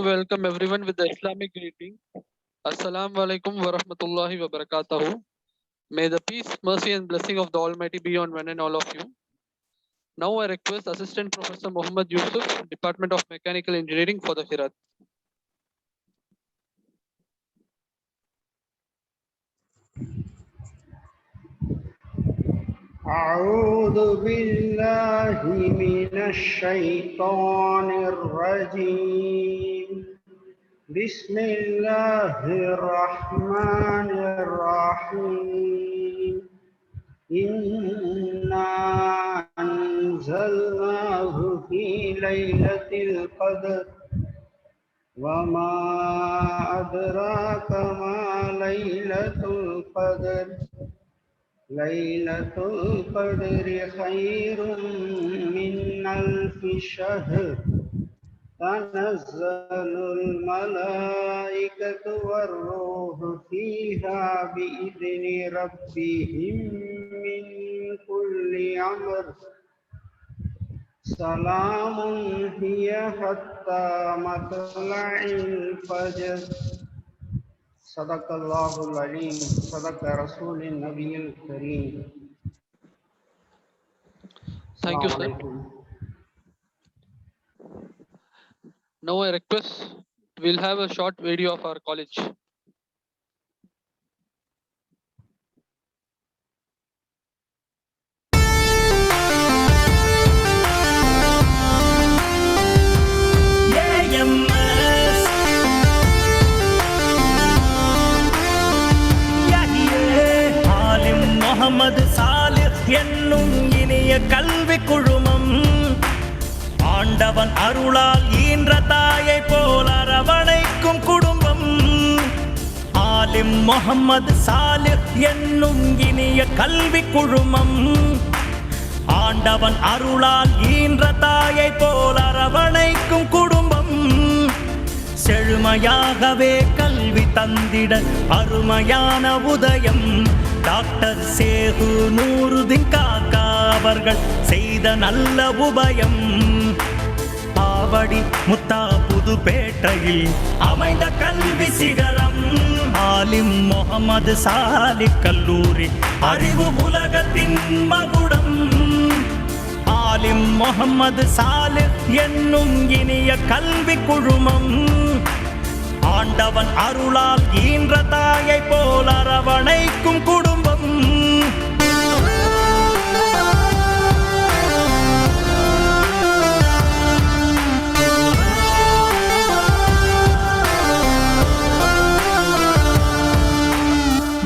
Welcome everyone with the Islamic greeting. Assalamu alaikum wa rahmatullahi wa barakatuhu. May the peace, mercy, and blessing of the Almighty be on one and all of you. Now I request Assistant Professor Muhammad Yusuf, Department of Mechanical Engineering for the Hirat. أعوذ بالله من الشيطان الرجيم بسم الله الرحمن الرحيم إنا أنزلناه في ليلة القدر وما أدراك ما ليلة القدر ليلة القدر خير من ألف شهر تنزل الملائكة والروح فيها بإذن ربهم من كل أمر سلام هي حتى مطلع الفجر صدق الله العليم صدق رسول النبي الكريم. Thank you, sir. Now I request we'll have a short video of our college. Mohammed சாலிஹ் என்னும் இனிய கல்வி குழுமம் ஆண்டவன் அருளால் ஈன்ற தாயை போல் அரவணைக்கும் குடும்பம். ஆலிம் முகமது சாலிஹ் என்னும் இனிய கல்வி குழுமம் ஆண்டவன் அருளால் ஈன்ற தாயை போல் அரவணைக்கும் குடும்பம். செழுமையாகவே கல்வி தந்திட அருமையான உதயம் டாக்டர் சேகு நூருதீன் காக்கா அவர்கள் செய்த நல்ல உபயம். ஆவடி முத்தா புதுப்பேட்டையில் அமைந்த கல்வி சிகரம் ஆலிம் முகமது சாலிஹ் கல்லூரி அறிவு உலகத்தின் மகுடம். ஆலிம் முகமது சாலிஹ் என்னும் இனிய கல்வி குழுமம் ஆண்டவன் அருளால் ஈன்ற தாயை போல் அரவணைக்கும் குடும்பம்.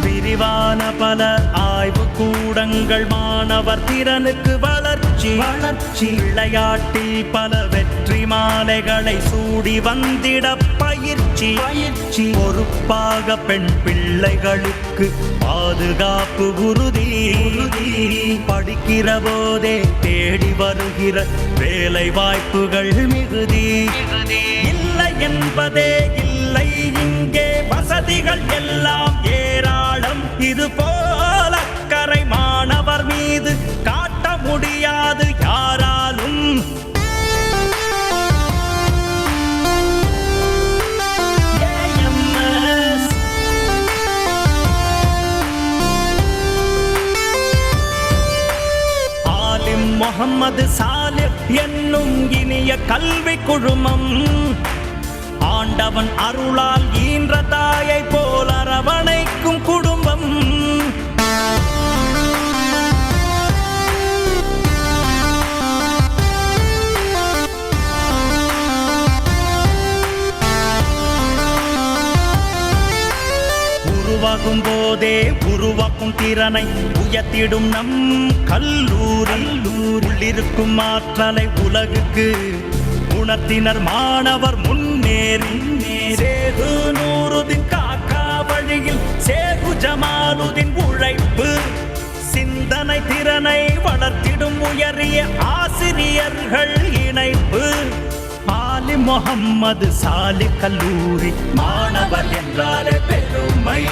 விரிவான பல ஆய்வு கூடங்கள் மாணவர் திறனுக்கு வளர்ச்சி விளையாட்டில் பல வெற்றி மாலைகளை சூடி வந்திட பயிற்சி பொறுப்பாக பெண் பிள்ளைகளுக்கு பாதுகாப்பு உறுதி. படிக்கிற போதே தேடி வருகிற வேலை வாய்ப்புகள் மிகுதி. இல்லை என்பதே இல்லை இங்கே வசதிகள் எல்லாம் ஏராளம். இது போல அக்கறை மாணவர் மீது காட்ட முடியாது யாராலும். ஆலிம் முகமது சாலிஹ் என்னும் இனிய கல்வி குழுமம் ஆண்டவன் அருளால் ஈன்ற தாயை போல் அரவணைக்கும் குடும்பம். உருவாகும் போதே உருவாக்கும் திறனை உயர்த்திடும் நம் கல்லூரில் இருக்கும் ஆற்றலை உலகுக்கு உணர்த்தினர் மாணவர் முன்னேறி. சேகு நூருதீன் காக்கா வழியில் சேகு ஜமாலுதீன் உழைப்பு சிந்தனை திறனை வளர்த்திடும் உயரிய ஆசிரியர்கள் இணைப்பு. ஆலிம் முகமது சாலிஹ் கல்லூரி மாணவர் என்றாலே பெருமை.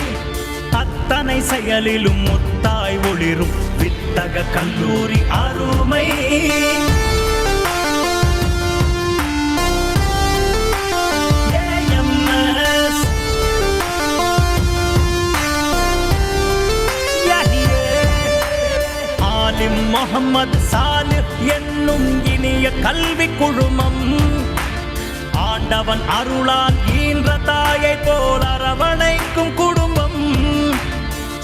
அத்தனை செயலிலும் முத்தாய் ஒளிரும் வித்தக கல்லூரி அருமை. முகம்மது சாலிஹ் என்னும் இனிய கல்வி குழுமம் ஆண்டவன் அருளால் ஈன்ற தாயை போல் அரவணைக்கும் குடும்பம்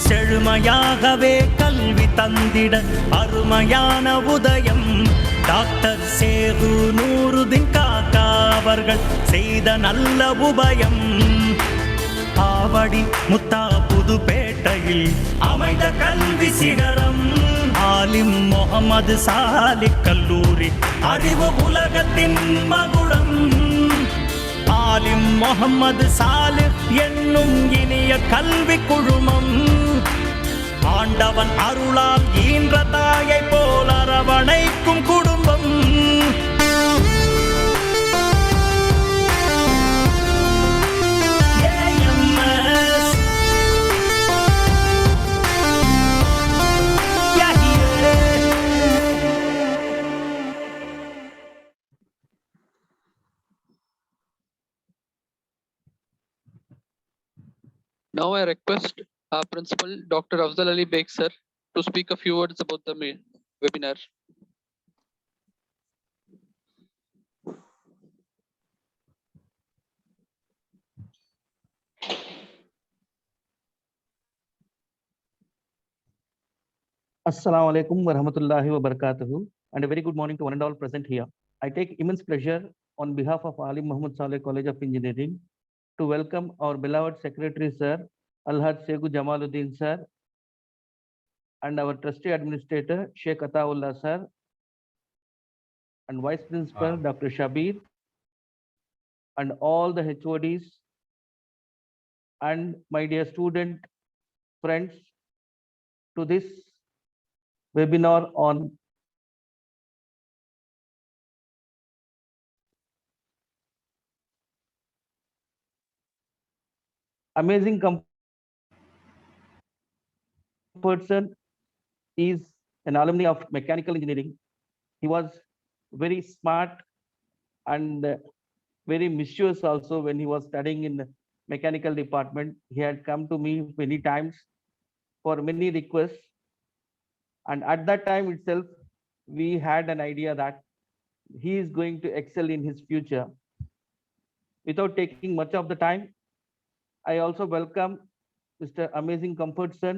செழுமையாகவே கல்வி தந்திட அருமையான உதயம் டாக்டர் சேகு நூருதீன் காக்கா அவர்கள் செய்த நல்ல உபயம் ஆவடி முத்தா புதுப்பேட்டையில் அமைந்த கல்வி சிகரம் ஆலிம் முகமது சாலிஹ் கல்லூரி அறிவு உலகத்தின் மகுடம் ஆலிம் முகமது சாலிஹ் என்னும் இனிய கல்வி குழுமம் ஆண்டவன் அருளால் ஈன்ற தாயை போல் அரவணைக்கும் குடும்பம் Now I request our principal, Dr. Afzal Ali Beg sir, to speak a few words about the webinar. Assalamu alaikum wa rahmatullahi wa barakatuhu, and a very good morning to one and all present here. I take immense pleasure on behalf of Alim Muhammad Saleh College of Engineering to welcome our beloved Secretary Sir, Alhaj Segu Jamaluddin Sir, and our Trustee Administrator, Sheikh Ataullah Sir, and Vice Principal, Dr. Shabir, and all the HODs, and my dear student friends, to this webinar on amazing person is an alumni of mechanical engineering. He was very smart and very mischievous also when he was studying in the mechanical department. He had come to me many times for many requests. And at that time itself, we had an idea that he is going to excel in his future. Without taking much of the time, I also welcome Mr. Amazing Comfortson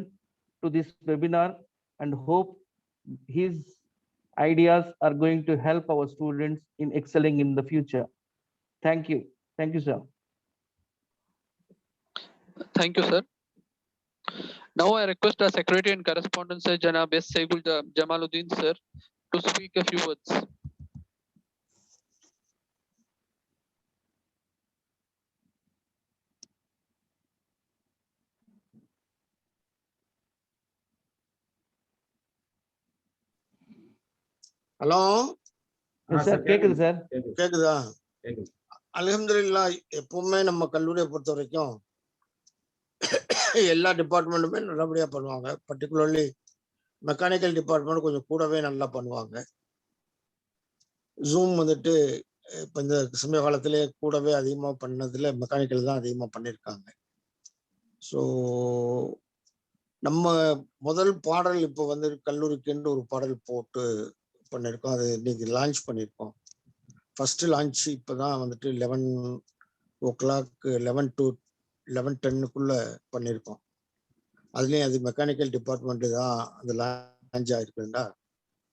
to this webinar and hope his ideas are going to help our students in excelling in the future. Thank you. Thank you, sir. Thank you, sir. Now I request our Secretary and Correspondent Sir Janab S. Segul Jamaluddin sir to speak a few words. Hello sir கேக்குது sir கேக்குதா? அல்ஹம்துலில்லாஹ், எப்பவுமே நம்ம கல்லூரியை பொறுத்த வரைக்கும் எல்லா டிபார்ட்மெண்ட்டுமே நல்லபடியா பண்ணுவாங்க. பர்டிகுலர்லி மெக்கானிக்கல் டிபார்ட்மெண்ட் கொஞ்சம் கூடவே நல்லா பண்ணுவாங்க. ஜூம் வந்துட்டு இப்போ இந்த சமீப காலத்திலே கூடவே அதிகமாக பண்ணதுல மெக்கானிக்கல் தான் அதிகமாக பண்ணியிருக்காங்க. ஸோ நம்ம முதல் பாடல் இப்போ வந்து கல்லூரிக்குன்னு ஒரு பாடல் போட்டு பண்ணியிருக்கோம். அது இன்னைக்கு லான்ச் பண்ணியிருக்கோம். ஃபர்ஸ்ட் லான்ச் இப்போ தான் வந்துட்டு 11 o'clock 11 to 11:10 பண்ணியிருக்கோம். அதுலேயும் அது மெக்கானிக்கல் டிபார்ட்மெண்ட்டு தான் அந்த லான்ச் ஆகிருக்குண்டா,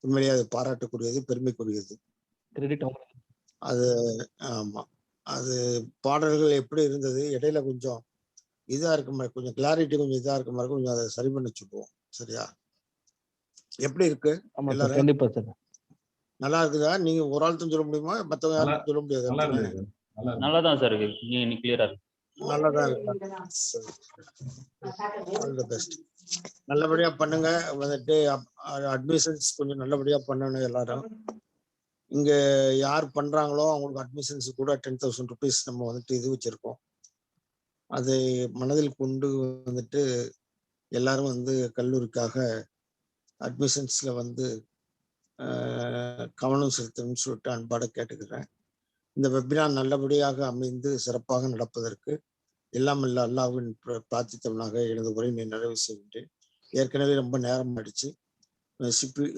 உண்மையிலேயே அது பாராட்டுக்குரியது, பெருமைக்குரியது. அது ஆமாம், அது பாடல்கள் எப்படி இருந்தது, இடையில கொஞ்சம் இதாக இருக்க மாதிரி, கொஞ்சம் கிளாரிட்டி கொஞ்சம் இதாக இருக்க மாதிரி, கொஞ்சம் அதை சரி பண்ணி வச்சுக்குவோம். சரியா? எப்படி இருக்கு எல்லாரும்? கண்டிப்பா சார். நல்லா இருக்குதா? நீங்க ஒரு ஆள் தான் சொல்ல முடியுமா? மற்றவங்க யாரும் சொல்ல முடியாது. நல்லாதான் சார் இருக்கு. நீ கிளியரா இருக்கு. நல்லதான் இருக்கு. All the best. நல்லபடியா பண்ணுங்க. வந்துட்டு அட்மிஷன்ஸ் கொஞ்சம் நல்லபடியா பண்ணணும். எல்லாரும் இங்க யார் பண்றாங்களோ அவங்களுக்கு அட்மிஷன்ஸ் கூட 10,000 rupees நம்ம வந்துட்டு இது வச்சிருக்கோம். அதை மனதில் கொண்டு வந்துட்டு எல்லாரும் வந்து கல்லூரிக்காக அட்மிஷன்ஸ்ல வந்து கவனம் செலுத்தணும்னு சொல்லிட்டு அன்பாட கேட்டுக்கிறேன். இந்த வெபினார் நல்லபடியாக அமைந்து சிறப்பாக நடப்பதற்கு எல்லாம் இல்ல அல்லாஹ்வின் பிரார்த்தித்தவனாக எனது உரையை நிறைவு செய்கின்றேன். ஏற்கனவே ரொம்ப நேரம் ஆயிடுச்சு.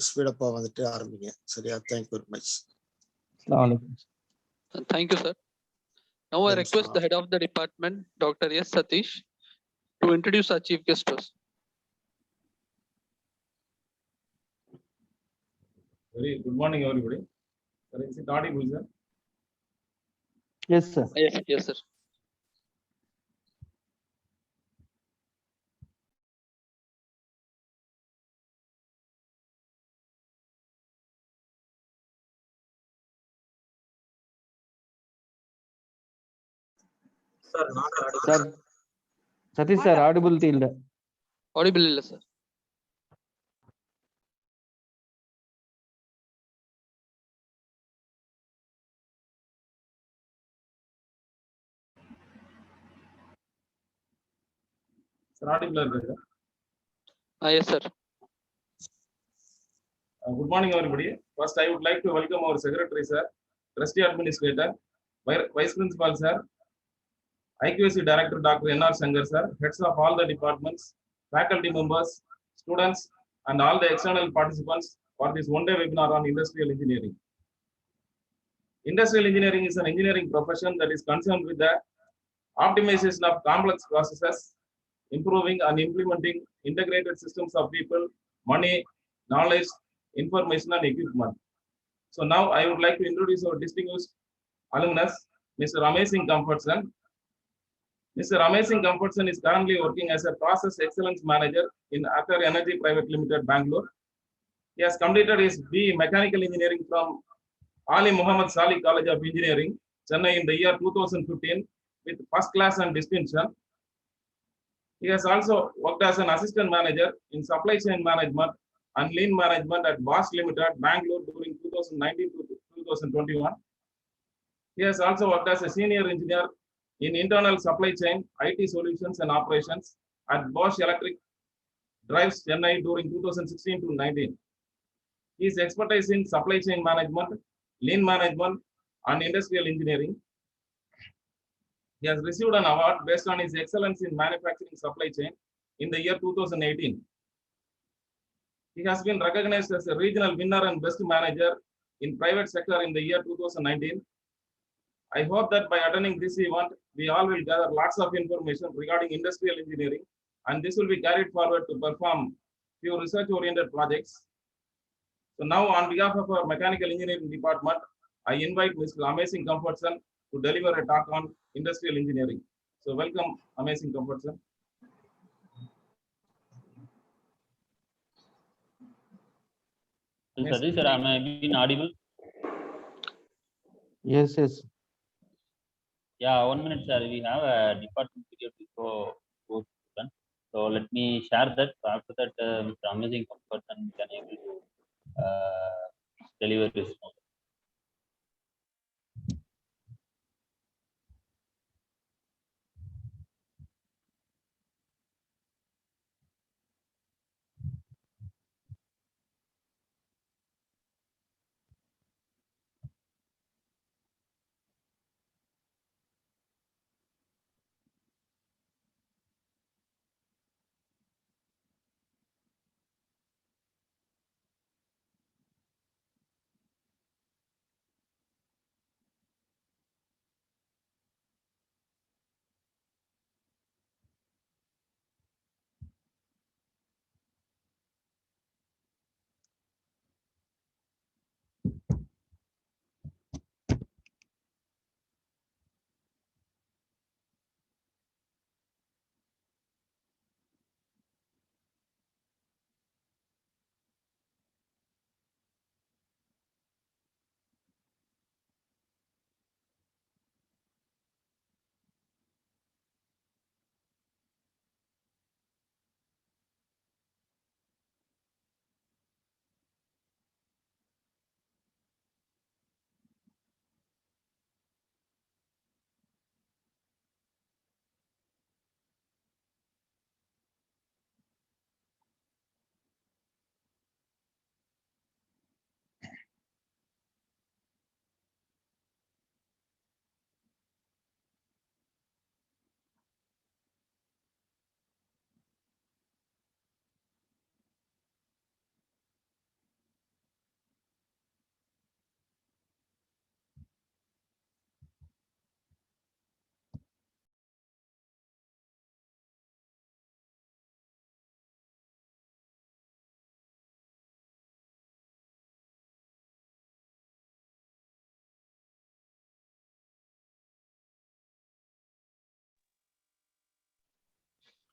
ஸ்பீடப்பா வந்துட்டு ஆரம்பிங்க. சரியா? Thank you very much. Assalamu alaikum. Thank you, sir. Now I Thanks, request the head of the department, Dr. S. Satish, to introduce our chief guest first. Very good morning, everybody. Sir, is it audible, sir? Yes, sir. Yes, sir. Sir, Satish sir, audibility illa. Audible illa, sir. Sir, audible, sir? Yes, sir. Good morning, everybody. First, I would like to welcome our secretary, sir, trustee administrator, vice principal, sir, IQAC director, Dr. N.R. Sanger, sir, heads of all the departments, faculty members, students, and all the external participants for this one-day webinar on industrial engineering. Industrial engineering is an engineering profession that is concerned with the optimization of complex processes, improving and implementing integrated systems of people, money, knowledge, information, and equipment. So now I would like to introduce our distinguished alumnus, Mr. Amazing Comfortson. Mr. Amazing Comfortson is currently working as a process excellence manager in Aker Energy Private Limited, Bangalore. He has completed his BE Mechanical Engineering from Ali Muhammad Salih College of Engineering, Chennai in the year 2015 with first class and distinction. He has also worked as an assistant manager in supply chain management and lean management at Bosch Limited, Bangalore during 2019 to 2021. He has also worked as a senior engineer in internal supply chain, IT solutions and operations at Bosch Electric Drives, Chennai during 2016 to 19. His expertise in supply chain management, lean management, and industrial engineering. He has received an award based on his excellence in manufacturing supply chain in the year 2018. He has been recognized as a regional winner and best manager in private sector in the year 2019. I hope that by attending this event, we all will gather lots of information regarding industrial engineering, and this will be carried forward to perform few research-oriented projects. So now, on behalf of our mechanical engineering department, I invite Mr. Amazing Comfortson to deliver a talk on industrial engineering. So welcome, Amazing Comfortson. Satish sir, am I being audible? Yes, yes. Yeah, 1 minute, sir. We have a department video to go open. So let me share that. So after that, Mr. Amazing Comfortson can able to deliver this.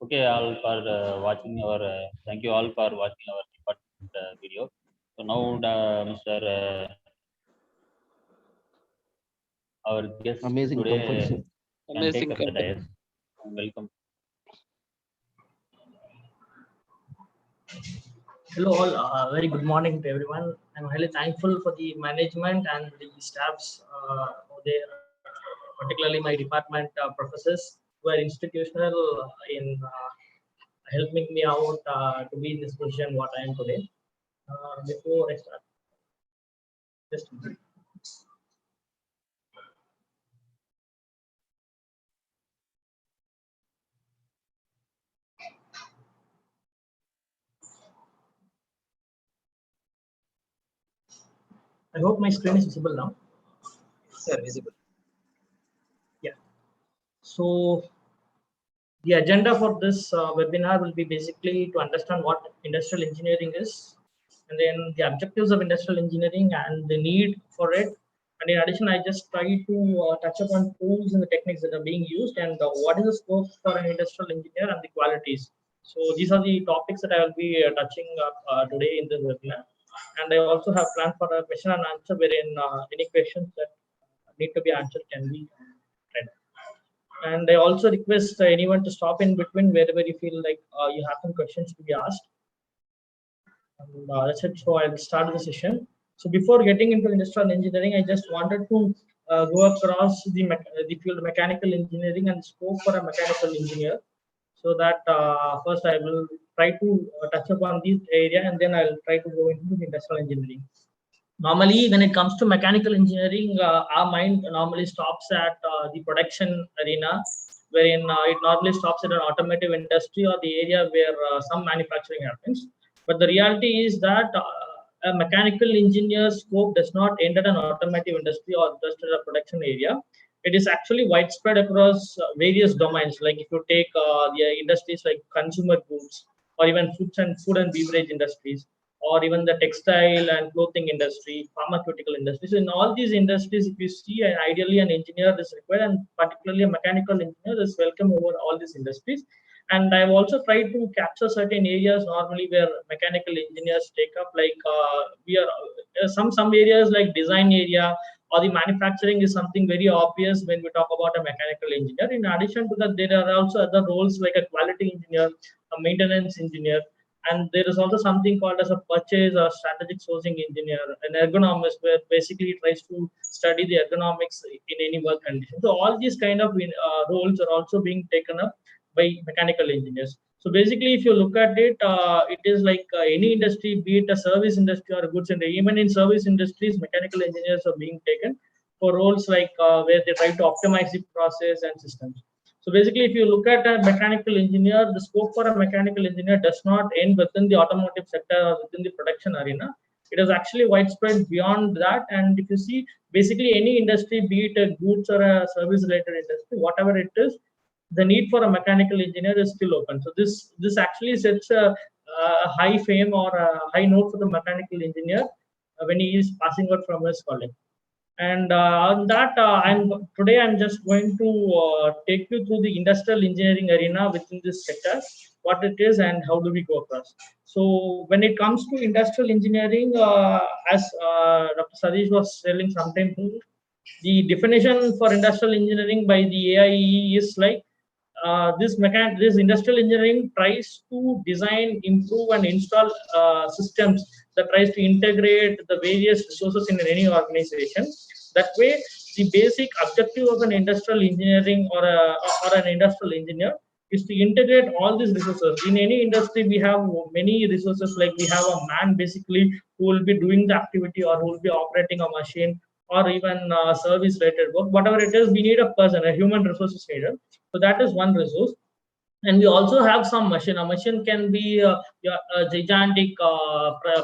Okay, all for watching our. Thank you all for watching our department video. So now, Mr. Our guest Amazing today composition. can take Amazing up the content. dais. Welcome. Hello all, very good morning to everyone. I'm highly thankful for the management and the staffs over there, particularly my department professors who are institutional in helping me out to be in this position what I am today. Before I start, just a minute. I hope my screen is visible now. Yeah, visible. Yeah. So the agenda for this webinar will be basically to understand what industrial engineering is, and then the objectives of industrial engineering and the need for it. And in addition, I just try to touch upon tools and the techniques that are being used, and what is the scope for an industrial engineer and the qualities. So these are the topics that I will be touching today in this webinar. And I also have planned for a question and answer wherein any questions that need to be answered can be read. And I also request anyone to stop in between wherever you feel like you have some questions to be asked. And that's it. So I'll start the session. So before getting into industrial engineering, I just wanted to go across the field of mechanical engineering and scope for a mechanical engineer. So that first I will try to touch upon this area, and then I'll try to go into the industrial engineering. Normally, when it comes to mechanical engineering, our mind normally stops at the production arena, wherein it normally stops at an automotive industry or the area where some manufacturing happens. But the reality is that a mechanical engineer's scope does not end at an automotive industry or just at a production area. It is actually widespread across various domains. Like if you take the industries like consumer goods, or even food and beverage industries, or even the textile and clothing industry, pharmaceutical industries. In all these industries, if you see, ideally an engineer is required, and particularly a mechanical engineer is welcome over all these industries. And I've also tried to capture certain areas normally where mechanical engineers take up, like we are some areas like design area or the manufacturing is something very obvious when we talk about a mechanical engineer. In addition to that, there are also other roles like a quality engineer, a maintenance engineer, and there is also something called as a purchase or strategic sourcing engineer, an ergonomist, where basically tries to study the ergonomics in any work condition. So all these kind of roles are also being taken up by mechanical engineers. So basically, if you look at it, it is like any industry, be it a service industry or a goods industry. Even in service industries, mechanical engineers are being taken for roles like where they try to optimize the process and systems. So basically, if you look at a mechanical engineer, the scope for a mechanical engineer does not end within the automotive sector or within the production arena. It is actually widespread beyond that. And if you see, basically any industry, be it a goods or a service related industry, whatever it is, the need for a mechanical engineer is still open. So this actually sets a high fame or a high note for the mechanical engineer when he is passing out from his college. And on that, I'm just going to take you through the industrial engineering arena within this sector, what it is and how do we go across. So when it comes to industrial engineering, as Dr. Sadish was telling sometime, the definition for industrial engineering by the AIE is like this industrial engineering tries to design, improve, and install systems that tries to integrate the various resources in any organization. That way, the basic objective of an industrial engineering or an industrial engineer is to integrate all these resources. In any industry, we have many resources, like we have a man basically who will be doing the activity or who will be operating a machine or even service related work. Whatever it is, we need a person, a human resources needed. So that is one resource. And we also have some machine. A machine can be a gigantic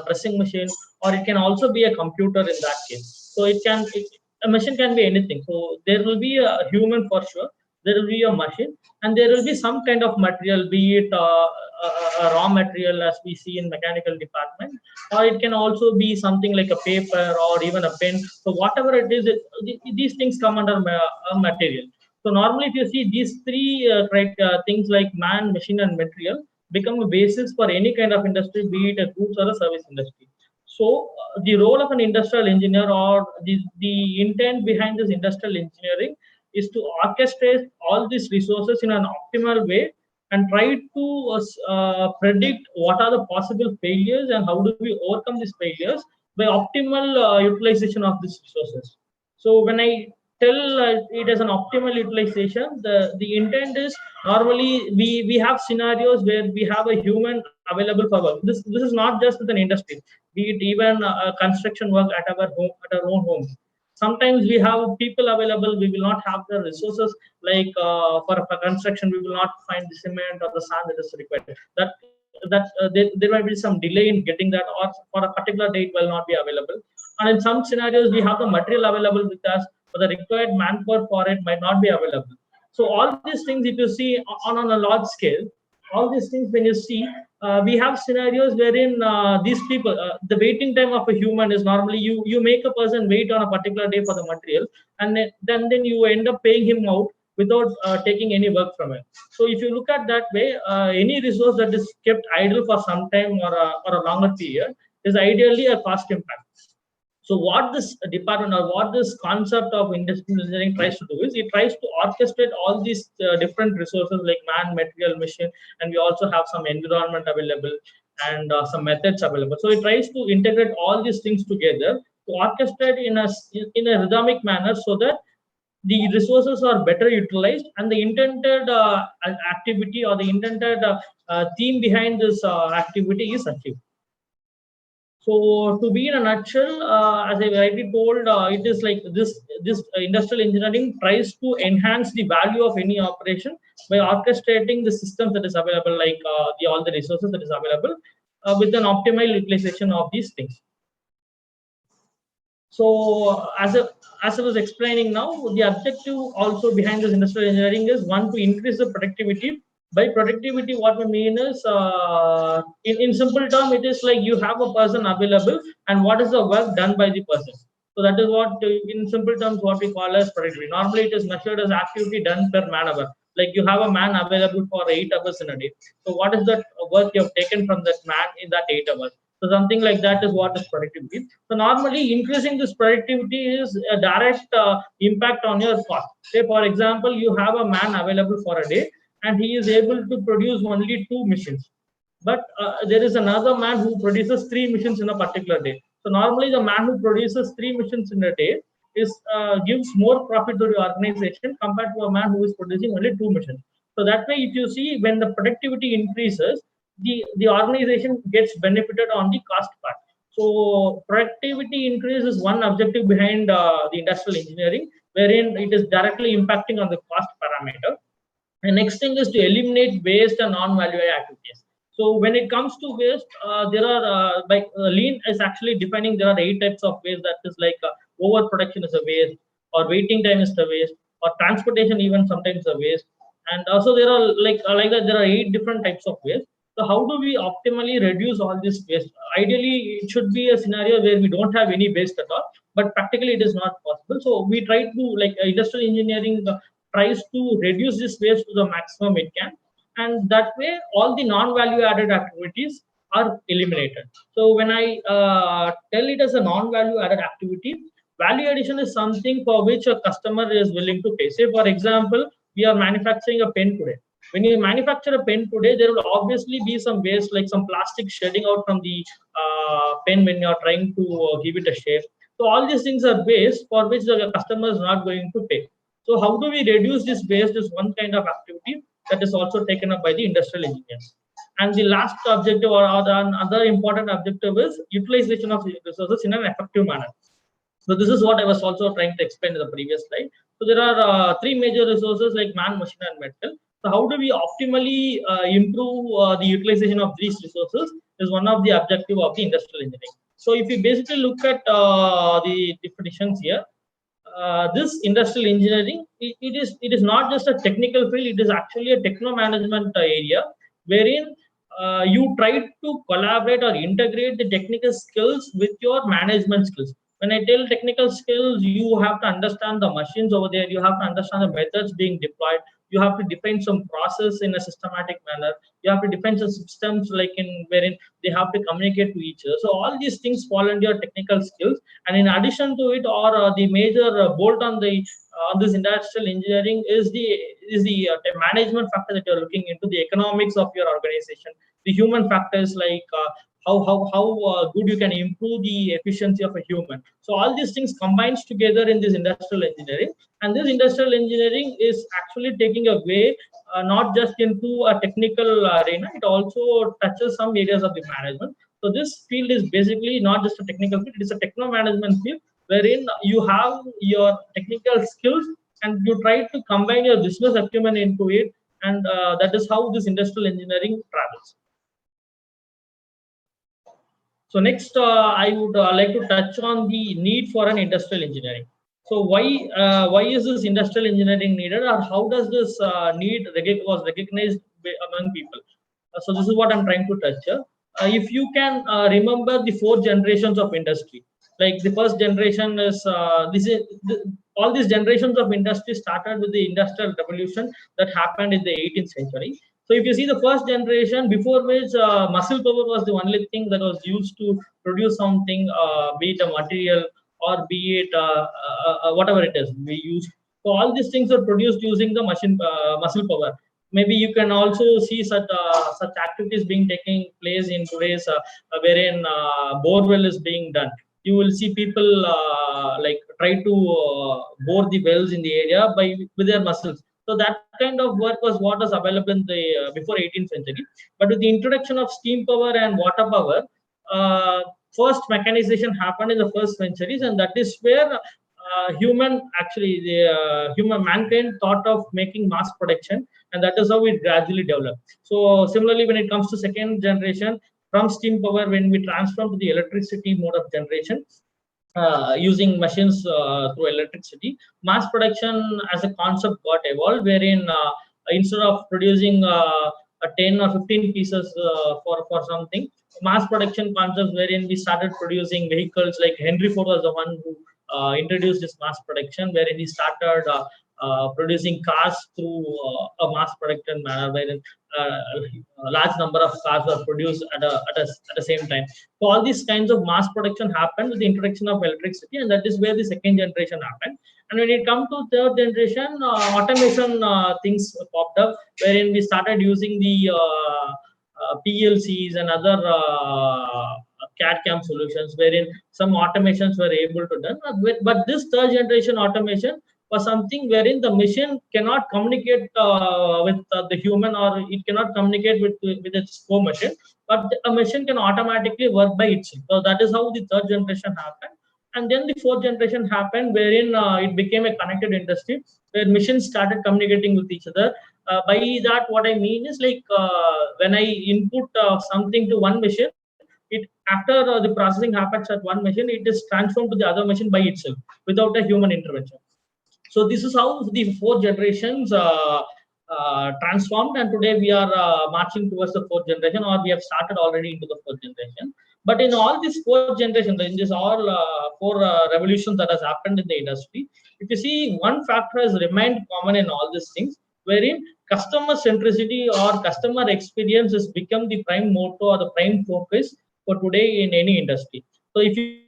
pressing machine, or it can also be a computer in that case. So a machine can be anything. So there will be a human for sure. There will be a machine, and there will be some kind of material, be it a raw material as we see in mechanical department, or it can also be something like a paper or even a pen. So whatever it is, these things come under a material. So normally, if you see these three things like man, machine, and material become a basis for any kind of industry, be it a goods or a service industry. So the role of an industrial engineer, or the intent behind this industrial engineering, is to orchestrate all these resources in an optimal way and try to predict what are the possible failures and how do we overcome these failures by optimal utilization of these resources. So when I tell it as an optimal utilization, the intent is normally we have scenarios where we have a human available for work. This is not just with an industry, be it even construction work at our home, at our own homes. Sometimes we have people available, we will not have the resources, like for construction we will not find the cement or the sand that is required. There might be some delay in getting that, or for a particular date will not be available. And in some scenarios we have the material available with us, but the required manpower for it might not be available. So all these things, if you see on a large scale, all these things, when you see, we have scenarios wherein these people, the waiting time of a human is normally you make a person wait on a particular day for the material, and then you end up paying him out without taking any work from it. So if you look at that way, any resource that is kept idle for some time or a longer period is ideally a cost impact. So what this department or what this concept of industrial engineering tries to do is it tries to orchestrate all these different resources like man, material, machine, and we also have some environment available and some methods available. So it tries to integrate all these things together to orchestrate in a rhythmic manner so that the resources are better utilized and the intended activity or the intended theme behind this activity is achieved. So to be in a nutshell, as I rightly told, it is like this industrial engineering tries to enhance the value of any operation by orchestrating the systems that is available, like all the resources that is available with an optimal utilization of these things. So as I was explaining now, the objective also behind this industrial engineering is one, to increase the productivity. By productivity, what we mean is, in simple term, it is like you have a person available and what is the work done by the person. So that is what, in simple terms, what we call as productivity. Normally, it is measured as activity done per man hour. Like you have a man available for 8 hours in a day. So what is the work you have taken from that man in that 8 hours? So something like that is what is productivity. So normally, increasing this productivity is a direct impact on your cost. Say, for example, you have a man available for a day, and he is able to produce only 2 machines. But there is another man who produces 3 machines in a particular day. So normally the man who produces 3 machines in a day gives more profit to the organization compared to a man who is producing only 2 machines. So that way, if you see, when the productivity increases, the organization gets benefited on the cost part. So productivity increase is one objective behind the industrial engineering, wherein it is directly impacting on the cost parameter. The next thing is to eliminate waste and non-value activities. So when it comes to waste, there are lean is actually defining there are 8 types of waste. That is like overproduction is a waste, or waiting time is the waste, or transportation even sometimes a waste. And also there are like that there are 8 different types of waste. So how do we optimally reduce all this waste? Ideally, it should be a scenario where we don't have any waste at all, but practically it is not possible. So we try to, like industrial engineering tries to reduce this waste to the maximum it can, and that way all the non-value added activities are eliminated. So when I tell it as a non-value added activity, value addition is something for which a customer is willing to pay. Say for example, we are manufacturing a pen today. When you manufacture a pen today, there will obviously be some waste, like some plastic shedding out from the pen when you are trying to give it a shape. So all these things are waste for which the customer is not going to pay. So how do we reduce this waste is one kind of activity that is also taken up by the industrial engineers. And the last objective, or the other important objective, is utilization of resources in an effective manner. So this is what I was also trying to explain in the previous slide. So there are 3 major resources like man, machine, and metal. So how do we optimally improve the utilization of these resources is one of the objective of the industrial engineering. So if you basically look at the definitions here, this industrial engineering, it is not just a technical field, it is actually a techno management area wherein you try to collaborate or integrate the technical skills with your management skills. When I tell technical skills, you have to understand the machines over there. You have to understand the methods being deployed. You have to define some process in a systematic manner. You have to define some systems like in wherein they have to communicate to each other. So all these things fall under your technical skills. And in addition to it, or the major bolt on this industrial engineering is the management factor that you're looking into, the economics of your organization, the human factors like how good you can improve the efficiency of a human. So all these things combines together in this industrial engineering, and this industrial engineering is actually taking a way not just into a technical arena, it also touches some areas of the management. So this field is basically not just a technical field, it is a techno management field wherein you have your technical skills and you try to combine your business acumen into it, and that is how this industrial engineering travels. So next, I would like to touch on the need for an industrial engineering. So why is this industrial engineering needed, or how does this need was recognized among people? So this is what I'm trying to touch here. If you can remember the 4 generations of industry, like the first generation is all these generations of industry started with the industrial revolution that happened in the 18th century. So if you see the first generation, before which muscle power was the only thing that was used to produce something, be it a material or be it whatever it is we use. So all these things are produced using the muscle power. Maybe you can also see such activities being taking place in today's wherein borewell is being done. You will see people like try to bore the wells in the area by with their muscles. So that kind of work was what was available in the before 18th century. But with the introduction of steam power and water power, first mechanization happened in the first centuries, and that is where human mankind thought of making mass production, and that is how it gradually developed. So similarly, when it comes to second generation, from steam power, when we transform to the electricity mode of generation, using machines through electricity, mass production as a concept got evolved, wherein instead of producing 10 or 15 pieces for something, mass production concepts wherein we started producing vehicles. Like Henry Ford was the one who introduced this mass production, wherein he started producing cars through a mass production manner, wherein a large number of cars were produced at the same time. So all these kinds of mass production happened with the introduction of electricity, and that is where the second generation happened. And when it comes to third generation, automation things popped up, wherein we started using the PLCs and other CAD/CAM solutions, wherein some automations were able to done. But this third generation automation was something wherein the machine cannot communicate with the human, or it cannot communicate with its co-machine, but a machine can automatically work by itself. So that is how the third generation happened. And then the fourth generation happened, wherein it became a connected industry, where machines started communicating with each other. By that, what I mean is like when I input something to one machine, it after the processing happens at one machine, it is transformed to the other machine by itself without a human intervention. So this is how the 4 generations transformed, and today we are marching towards the 4th generation, or we have started already into the 4th generation. But in all these 4 generations, in this all 4 revolutions that has happened in the industry, if you see, one factor has remained common in all these things, wherein customer centricity or customer experience has become the prime motto or the prime focus for today in any industry. So if you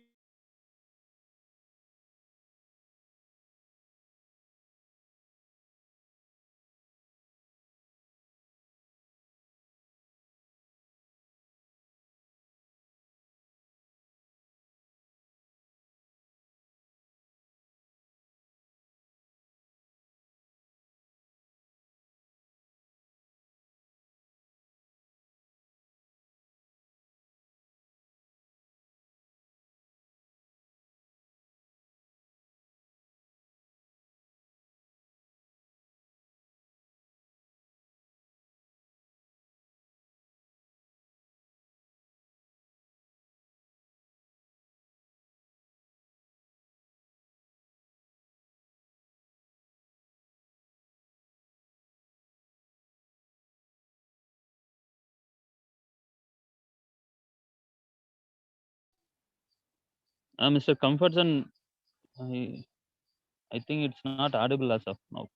Mr. Comfortson, I think it's not audible as of now.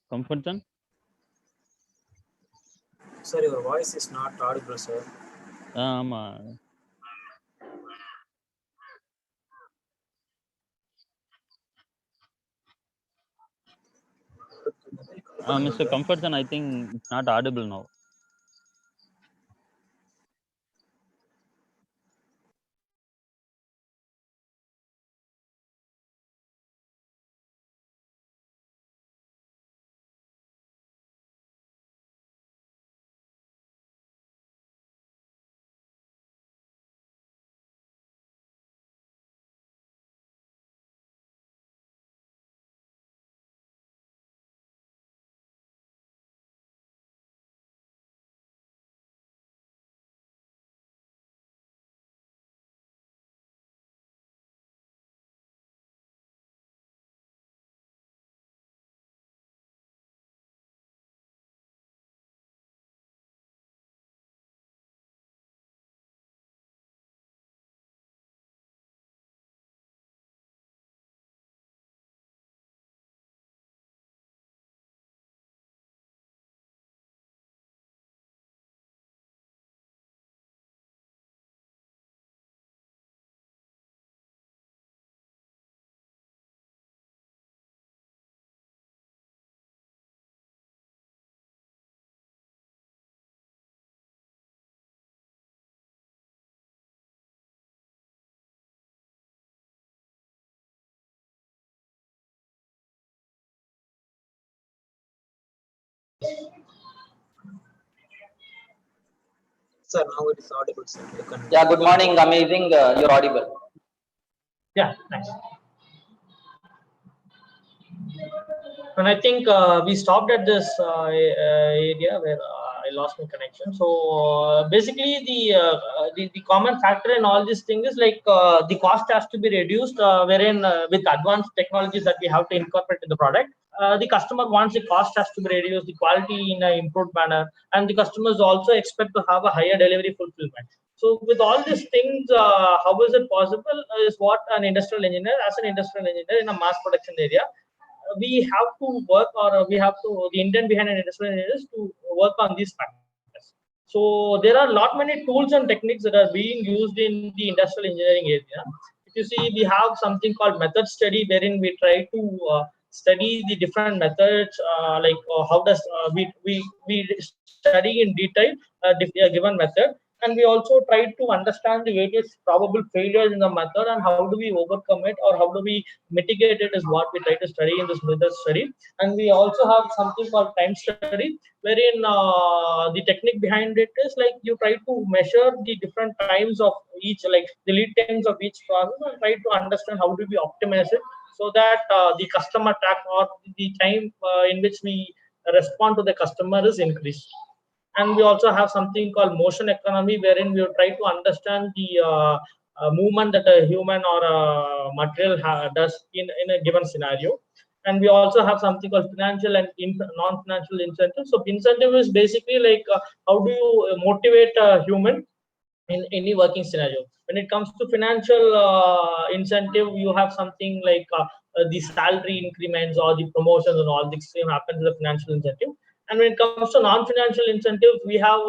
Comfortson? Sir, your voice is not audible, sir. ஆமா. Mr. Comfortson, I think it's not audible now. Sir, now it is audible, sir. You can. Yeah, good morning. Amazing. You're audible. Yeah, nice. And I think we stopped at this area where I lost my connection. So basically, the common factor in all these things is like the cost has to be reduced, wherein with advanced technologies that we have to incorporate in the product, the customer wants the cost has to be reduced, the quality in an improved manner, and the customers also expect to have a higher delivery fulfillment. So with all these things, how is it possible? Is what an industrial engineer, as an industrial engineer in a mass production area, we have to work, or we have to, the intent behind an industrial engineer is to work on these factors. So there are lot many tools and techniques that are being used in the industrial engineering area. If you see, we have something called method study, wherein we try to study the different methods, how does we study in detail a given method, and we also try to understand the various probable failures in the method and how do we overcome it, or how do we mitigate it, is what we try to study in this method study. And we also have something called time study, wherein the technique behind it is like you try to measure the different times of each, like the lead times of each process, and try to understand how do we optimize it so that the customer track, or the time in which we respond to the customer is increased. And we also have something called motion economy, wherein we try to understand the movement that a human or a material does in a given scenario. And we also have something called financial and non-financial incentives. So incentive is basically like how do you motivate a human in any working scenario. When it comes to financial incentive, you have something like the salary increments or the promotions, and all these things happen to the financial incentive. And when it comes to non-financial incentives, we have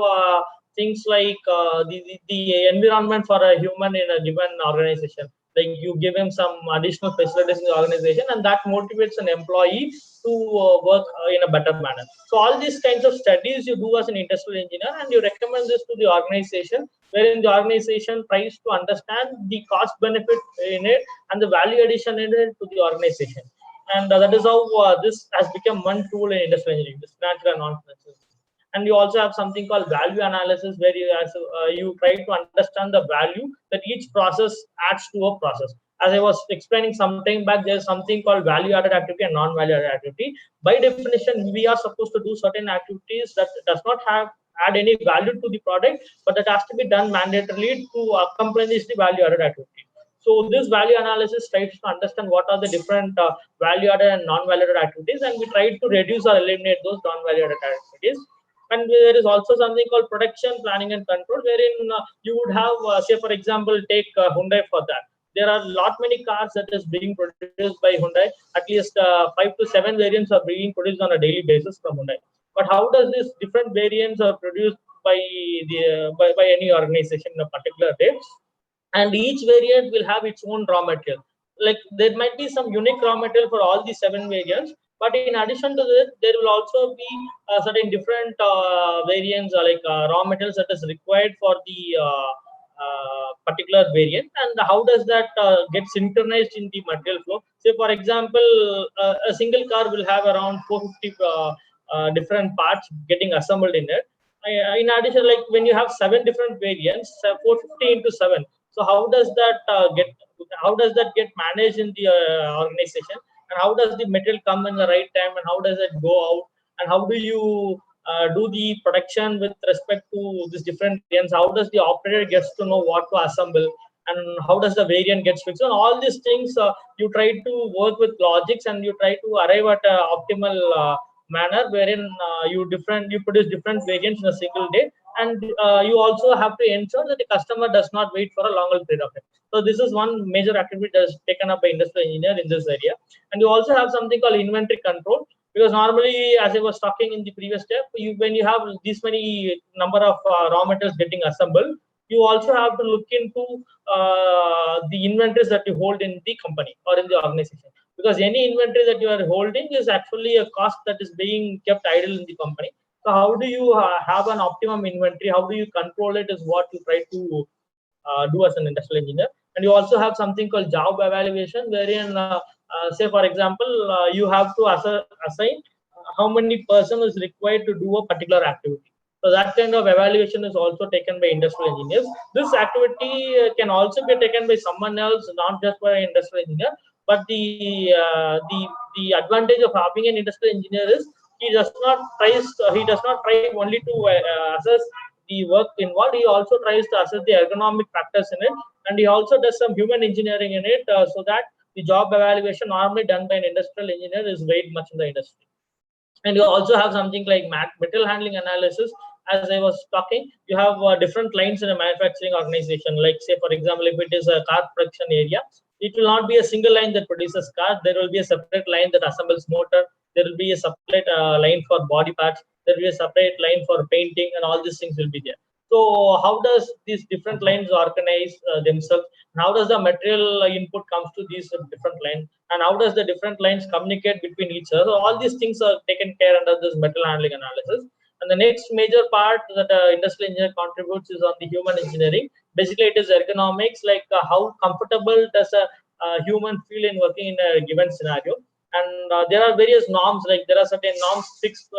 things like the environment for a human in a given organization. Like you give him some additional facilities in the organization, and that motivates an employee to work in a better manner. So all these kinds of studies you do as an industrial engineer, and you recommend this to the organization, wherein the organization tries to understand the cost benefit in it and the value addition in it to the organization. And that is how this has become one tool in industrial engineering, this financial and non-financial. And you also have something called value analysis, where you try to understand the value that each process adds to a process. As I was explaining some time back, there's something called value added activity and non-value added activity. By definition, we are supposed to do certain activities that does not add any value to the product, but that has to be done mandatorily to accomplish the value added activity. So this value analysis tries to understand what are the different value-added and non-value-added activities, and we try to reduce or eliminate those non-value-added activities. And there is also something called production planning and control, wherein you would have, say, for example, take Hyundai for that. There are lot many cars that is being produced by Hyundai. At least 5 to 7 variants are being produced on a daily basis from Hyundai. But how does these different variants are produced by the by any organization in a particular day? And each variant will have its own raw material. Like there might be some unique raw material for all the 7 variants, but in addition to that, there will also be certain different variants like raw materials that is required for the particular variant. And how does that get synchronized in the material flow? Say for example, a single car will have around 450 different parts getting assembled in it. In addition, like when you have 7 different variants, 450 into 7. So how does that get managed in the organization, and how does the material come in the right time, and how does it go out, and how do you do the production with respect to these different variants? How does the operator gets to know what to assemble, and how does the variant gets fixed? And all these things you try to work with logics, and you try to arrive at an optimal manner wherein you produce different variants in a single day, and you also have to ensure that the customer does not wait for a longer period of time. So this is one major activity that is taken up by industrial engineer in this area. And you also have something called inventory control, because normally, as I was talking in the previous step, when you have this many number of raw materials getting assembled, you also have to look into the inventories that you hold in the company or in the organization, because any inventory that you are holding is actually a cost that is being kept idle in the company. So how do you have an optimum inventory? How do you control it is what you try to do as an industrial engineer. And you also have something called job evaluation, wherein say for example, you have to assign how many person is required to do a particular activity. So that kind of evaluation is also taken by industrial engineers. This activity can also be taken by someone else, not just by an industrial engineer. But the advantage of having an industrial engineer is he does not try only to assess the work involved. He also tries to assess the ergonomic factors in it, and he also does some human engineering in it, so that the job evaluation normally done by an industrial engineer is very much in the industry. And you also have something like material handling analysis. As I was talking, you have different lines in a manufacturing organization. Like say for example, if it is a car production area, it will not be a single line that produces cars. There will be a separate line that assembles motor. There will be a separate line for body parts. There will be a separate line for painting, and all these things will be there. So how does these different lines organize themselves? And how does the material input comes to these different lines? And how does the different lines communicate between each other? So all these things are taken care under this material handling analysis. And the next major part that industrial engineer contributes is on the human engineering. Basically, it is ergonomics, like how comfortable does a human feel in working in a given scenario. And there are various norms, like there are certain norms fixed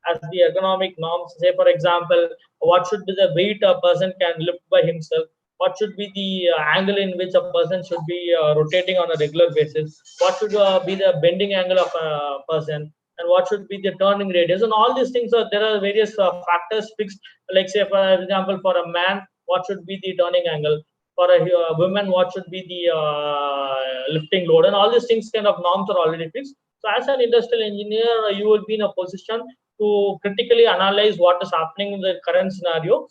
as the ergonomic norms. Say, for example, what should be the weight a person can lift by himself? What should be the angle in which a person should be rotating on a regular basis? What should be the bending angle of a person? And what should be the turning radius? And all these things there are various factors fixed. Like say, for example, for a man, what should be the turning angle? For a woman, what should be the lifting load? And all these things kind of norms are already fixed. So as an industrial engineer, you will be in a position to critically analyze what is happening in the current scenario.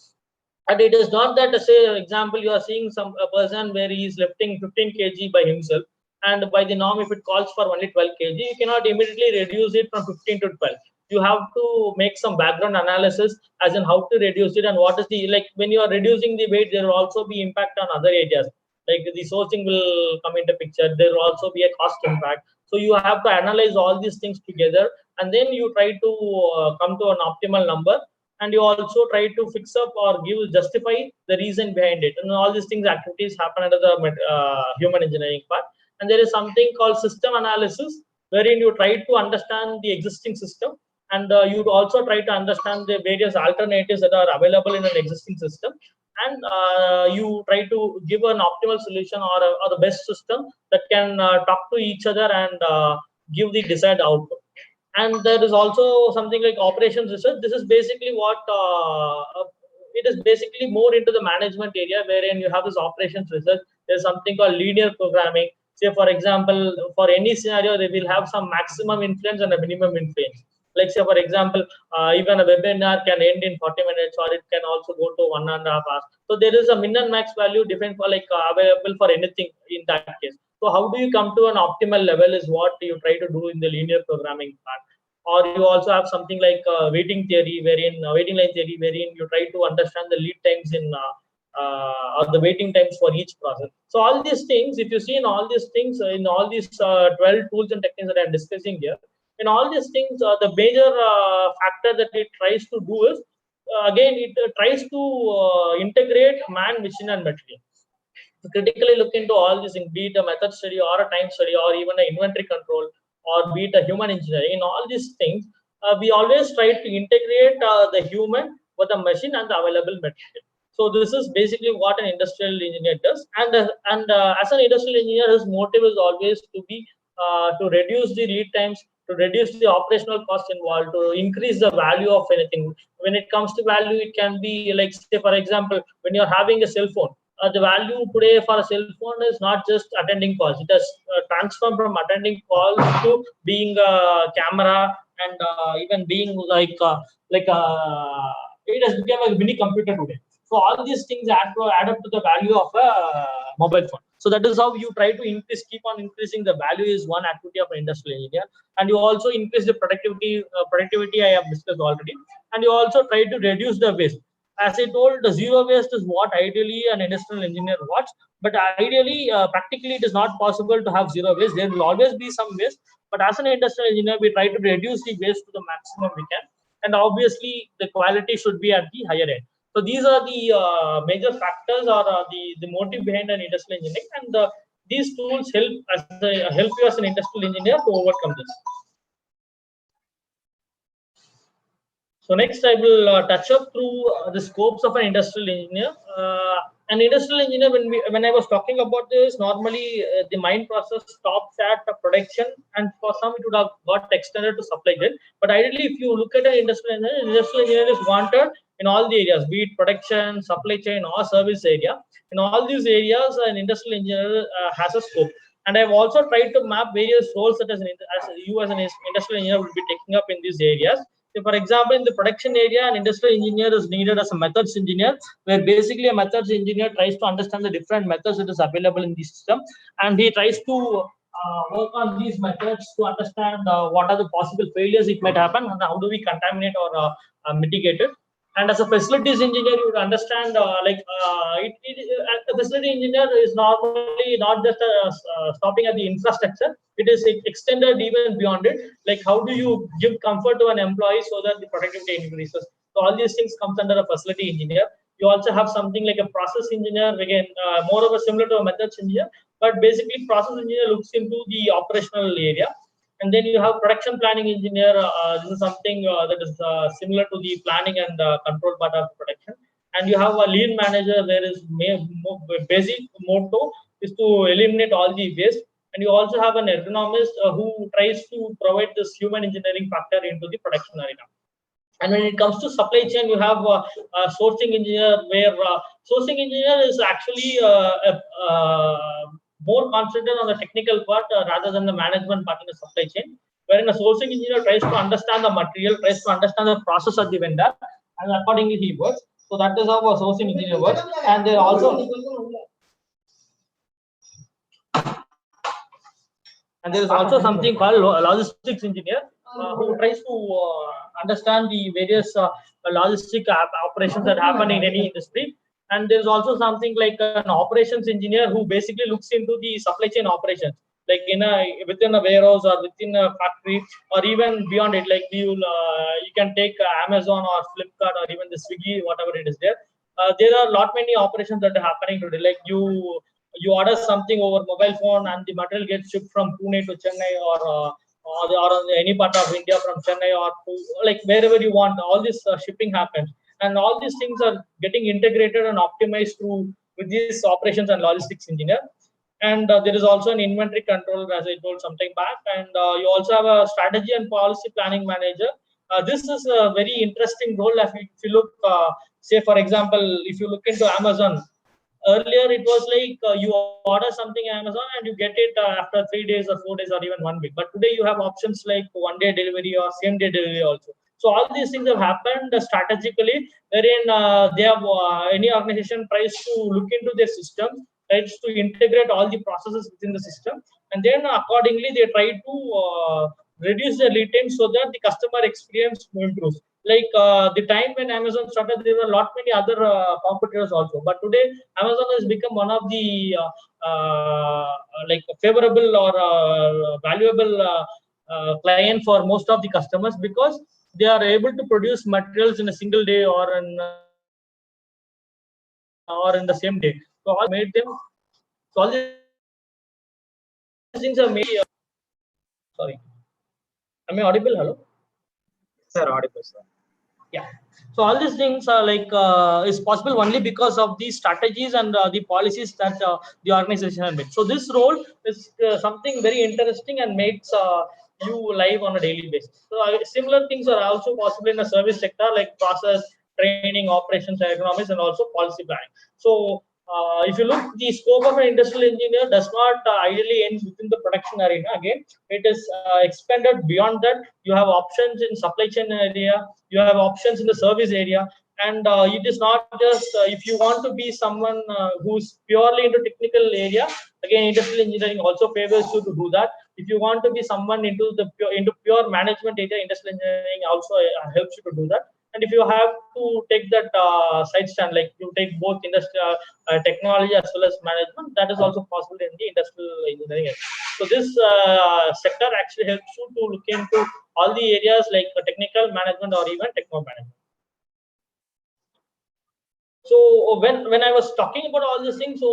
And it is not that, say, example, you are seeing a person where he is lifting 15 kg by himself, and by the norm, if it calls for only 12 kg, you cannot immediately reduce it from 15 to 12. You have to make some background analysis as in how to reduce it, and what is the, like when you are reducing the weight, there will also be impact on other areas. Like the sourcing will come into picture. There will also be a cost impact. So you have to analyze all these things together, and then you try to come to an optimal number. And you also try to fix up or justify the reason behind it. And all these things, activities happen under the human engineering part. And there is something called system analysis, wherein you try to understand the existing system, and you also try to understand the various alternatives that are available in an existing system, and you try to give an optimal solution or the best system that can talk to each other and give the desired output. And there is also something like operations research. This is basically what it is basically more into the management area, wherein you have this operations research. There's something called linear programming. Say, for example, for any scenario, they will have some maximum influence and a minimum influence. Like, say, for example, even a webinar can end in 40 minutes, or it can also go to 1.5 hours. So there is a min and max value different for available for anything in that case. So how do you come to an optimal level is what you try to do in the linear programming part. Or you also have something like waiting theory, wherein waiting line theory, wherein you try to understand the lead times in or the waiting times for each process. So all these things, if you see in all these things, in all these 12 tools and techniques that I'm discussing here, in all these things, the major factor that it tries to do is, again, it tries to integrate man, machine, and material. To critically look into all these, be it a method study or a time study or even an inventory control, or be it a human engineering, in all these things, we always try to integrate the human with the machine and the available material. So this is basically what an industrial engineer does. And as an industrial engineer, his motive is always to be to reduce the lead times, to reduce the operational cost involved, to increase the value of anything. When it comes to value, it can be like, say, for example, when you're having a cell phone, the value today for a cell phone is not just attending calls. It has transformed from attending calls to being a camera, and even being it has become a mini computer today. So all these things add up to the value of a mobile phone. So that is how you try to increase, keep on increasing the value is one activity of an industrial engineer. And you also increase the productivity. Productivity I have discussed already. And you also try to reduce the waste. As I told, the zero waste is what ideally an industrial engineer wants. But ideally, practically, it is not possible to have zero waste. There will always be some waste. But as an industrial engineer, we try to reduce the waste to the maximum we can. And obviously, the quality should be at the higher end. So these are the major factors, or the motive behind an industrial engineering. And these tools help you as an industrial engineer to overcome this. So next, I will touch up through the scopes of an industrial engineer. An industrial engineer, when I was talking about this, normally the mind process stops at production, and for some it would have got extended to supply chain. But ideally, if you look at an industrial engineer is wanted in all the areas, be it production, supply chain, or service area. In all these areas, an industrial engineer has a scope. And I've also tried to map various roles that as you as an industrial engineer will be taking up in these areas. So for example, in the production area, an industrial engineer is needed as a methods engineer, where basically a methods engineer tries to understand the different methods that is available in the system, and he tries to work on these methods to understand what are the possible failures it might happen, and how do we contaminate or mitigate it. And as a facilities engineer, you would understand a facility engineer is normally not just stopping at the infrastructure. It is extended even beyond it. Like, how do you give comfort to an employee so that the productivity increases? So all these things comes under a facility engineer. You also have something like a process engineer, again, more of a similar to a methods engineer, but basically process engineer looks into the operational area. And then you have production planning engineer. This is something that is similar to the planning and control part of production. And you have a lean manager. There is basic motto is to eliminate all the waste. And you also have an ergonomist who tries to provide this human engineering factor into the production arena. And when it comes to supply chain, you have a sourcing engineer, where sourcing engineer is actually more concentrated on the technical part rather than the management part in the supply chain, wherein a sourcing engineer tries to understand the material, tries to understand the process of the vendor, and accordingly he works. So that is how a sourcing engineer works. And there is also something called logistics engineer, who tries to understand the various logistic operations that happen in any industry. And there's also something like an operations engineer who basically looks into the supply chain operations, like within a warehouse or within a factory, or even beyond it. Like you can take Amazon or Flipkart or even the Swiggy, whatever it is there. There are a lot many operations that are happening today. Like you order something over mobile phone, and the material gets shipped from Pune to Chennai, or any part of India from Chennai, or to, like, wherever you want. All this shipping happens. And all these things are getting integrated and optimized with these operations and logistics engineer. And there is also an inventory control, as I told some time back. And you also have a strategy and policy planning manager. This is a very interesting role. If you look, say, for example, if you look into Amazon, Earlier it was like you order something on Amazon and you get it after 3 days or 4 days or even 1 week. But today you have options like 1 day delivery or same day delivery also. So all these things have happened strategically, wherein they have any organization tries to look into their systems, tries to integrate all the processes within the system, and then accordingly they try to reduce the lead time so that the customer experience improves. Like the time when Amazon started, there were a lot many other competitors also. But today, Amazon has become one of the like favorable or valuable client for most of the customers, because they are able to produce materials in a single day or in the same day. So all made them. So all these things are made. Sorry, am I audible? Hello. Sir, audible, sir. Yeah. So all these things are like is possible only because of these strategies and the policies that the organization has made. So this role is something very interesting and makes you live on a daily basis. So similar things are also possible in the service sector, like process, training, operations, economics, and also policy planning. So if you look, the scope of an industrial engineer does not ideally end within the production arena. Again, it is expanded beyond that. You have options in supply chain area, you have options in the service area, and it is not just if you want to be someone who's purely into technical area. Again, industrial engineering also favors you to do that. If you want to be someone into pure management area, industrial engineering also helps you to do that. And if you have to take that side stand, like you take both industrial technology as well as management, that is also possible in the industrial engineering area. So this sector actually helps you to look into all the areas like technical management or even techno management. So when I was talking about all these things, so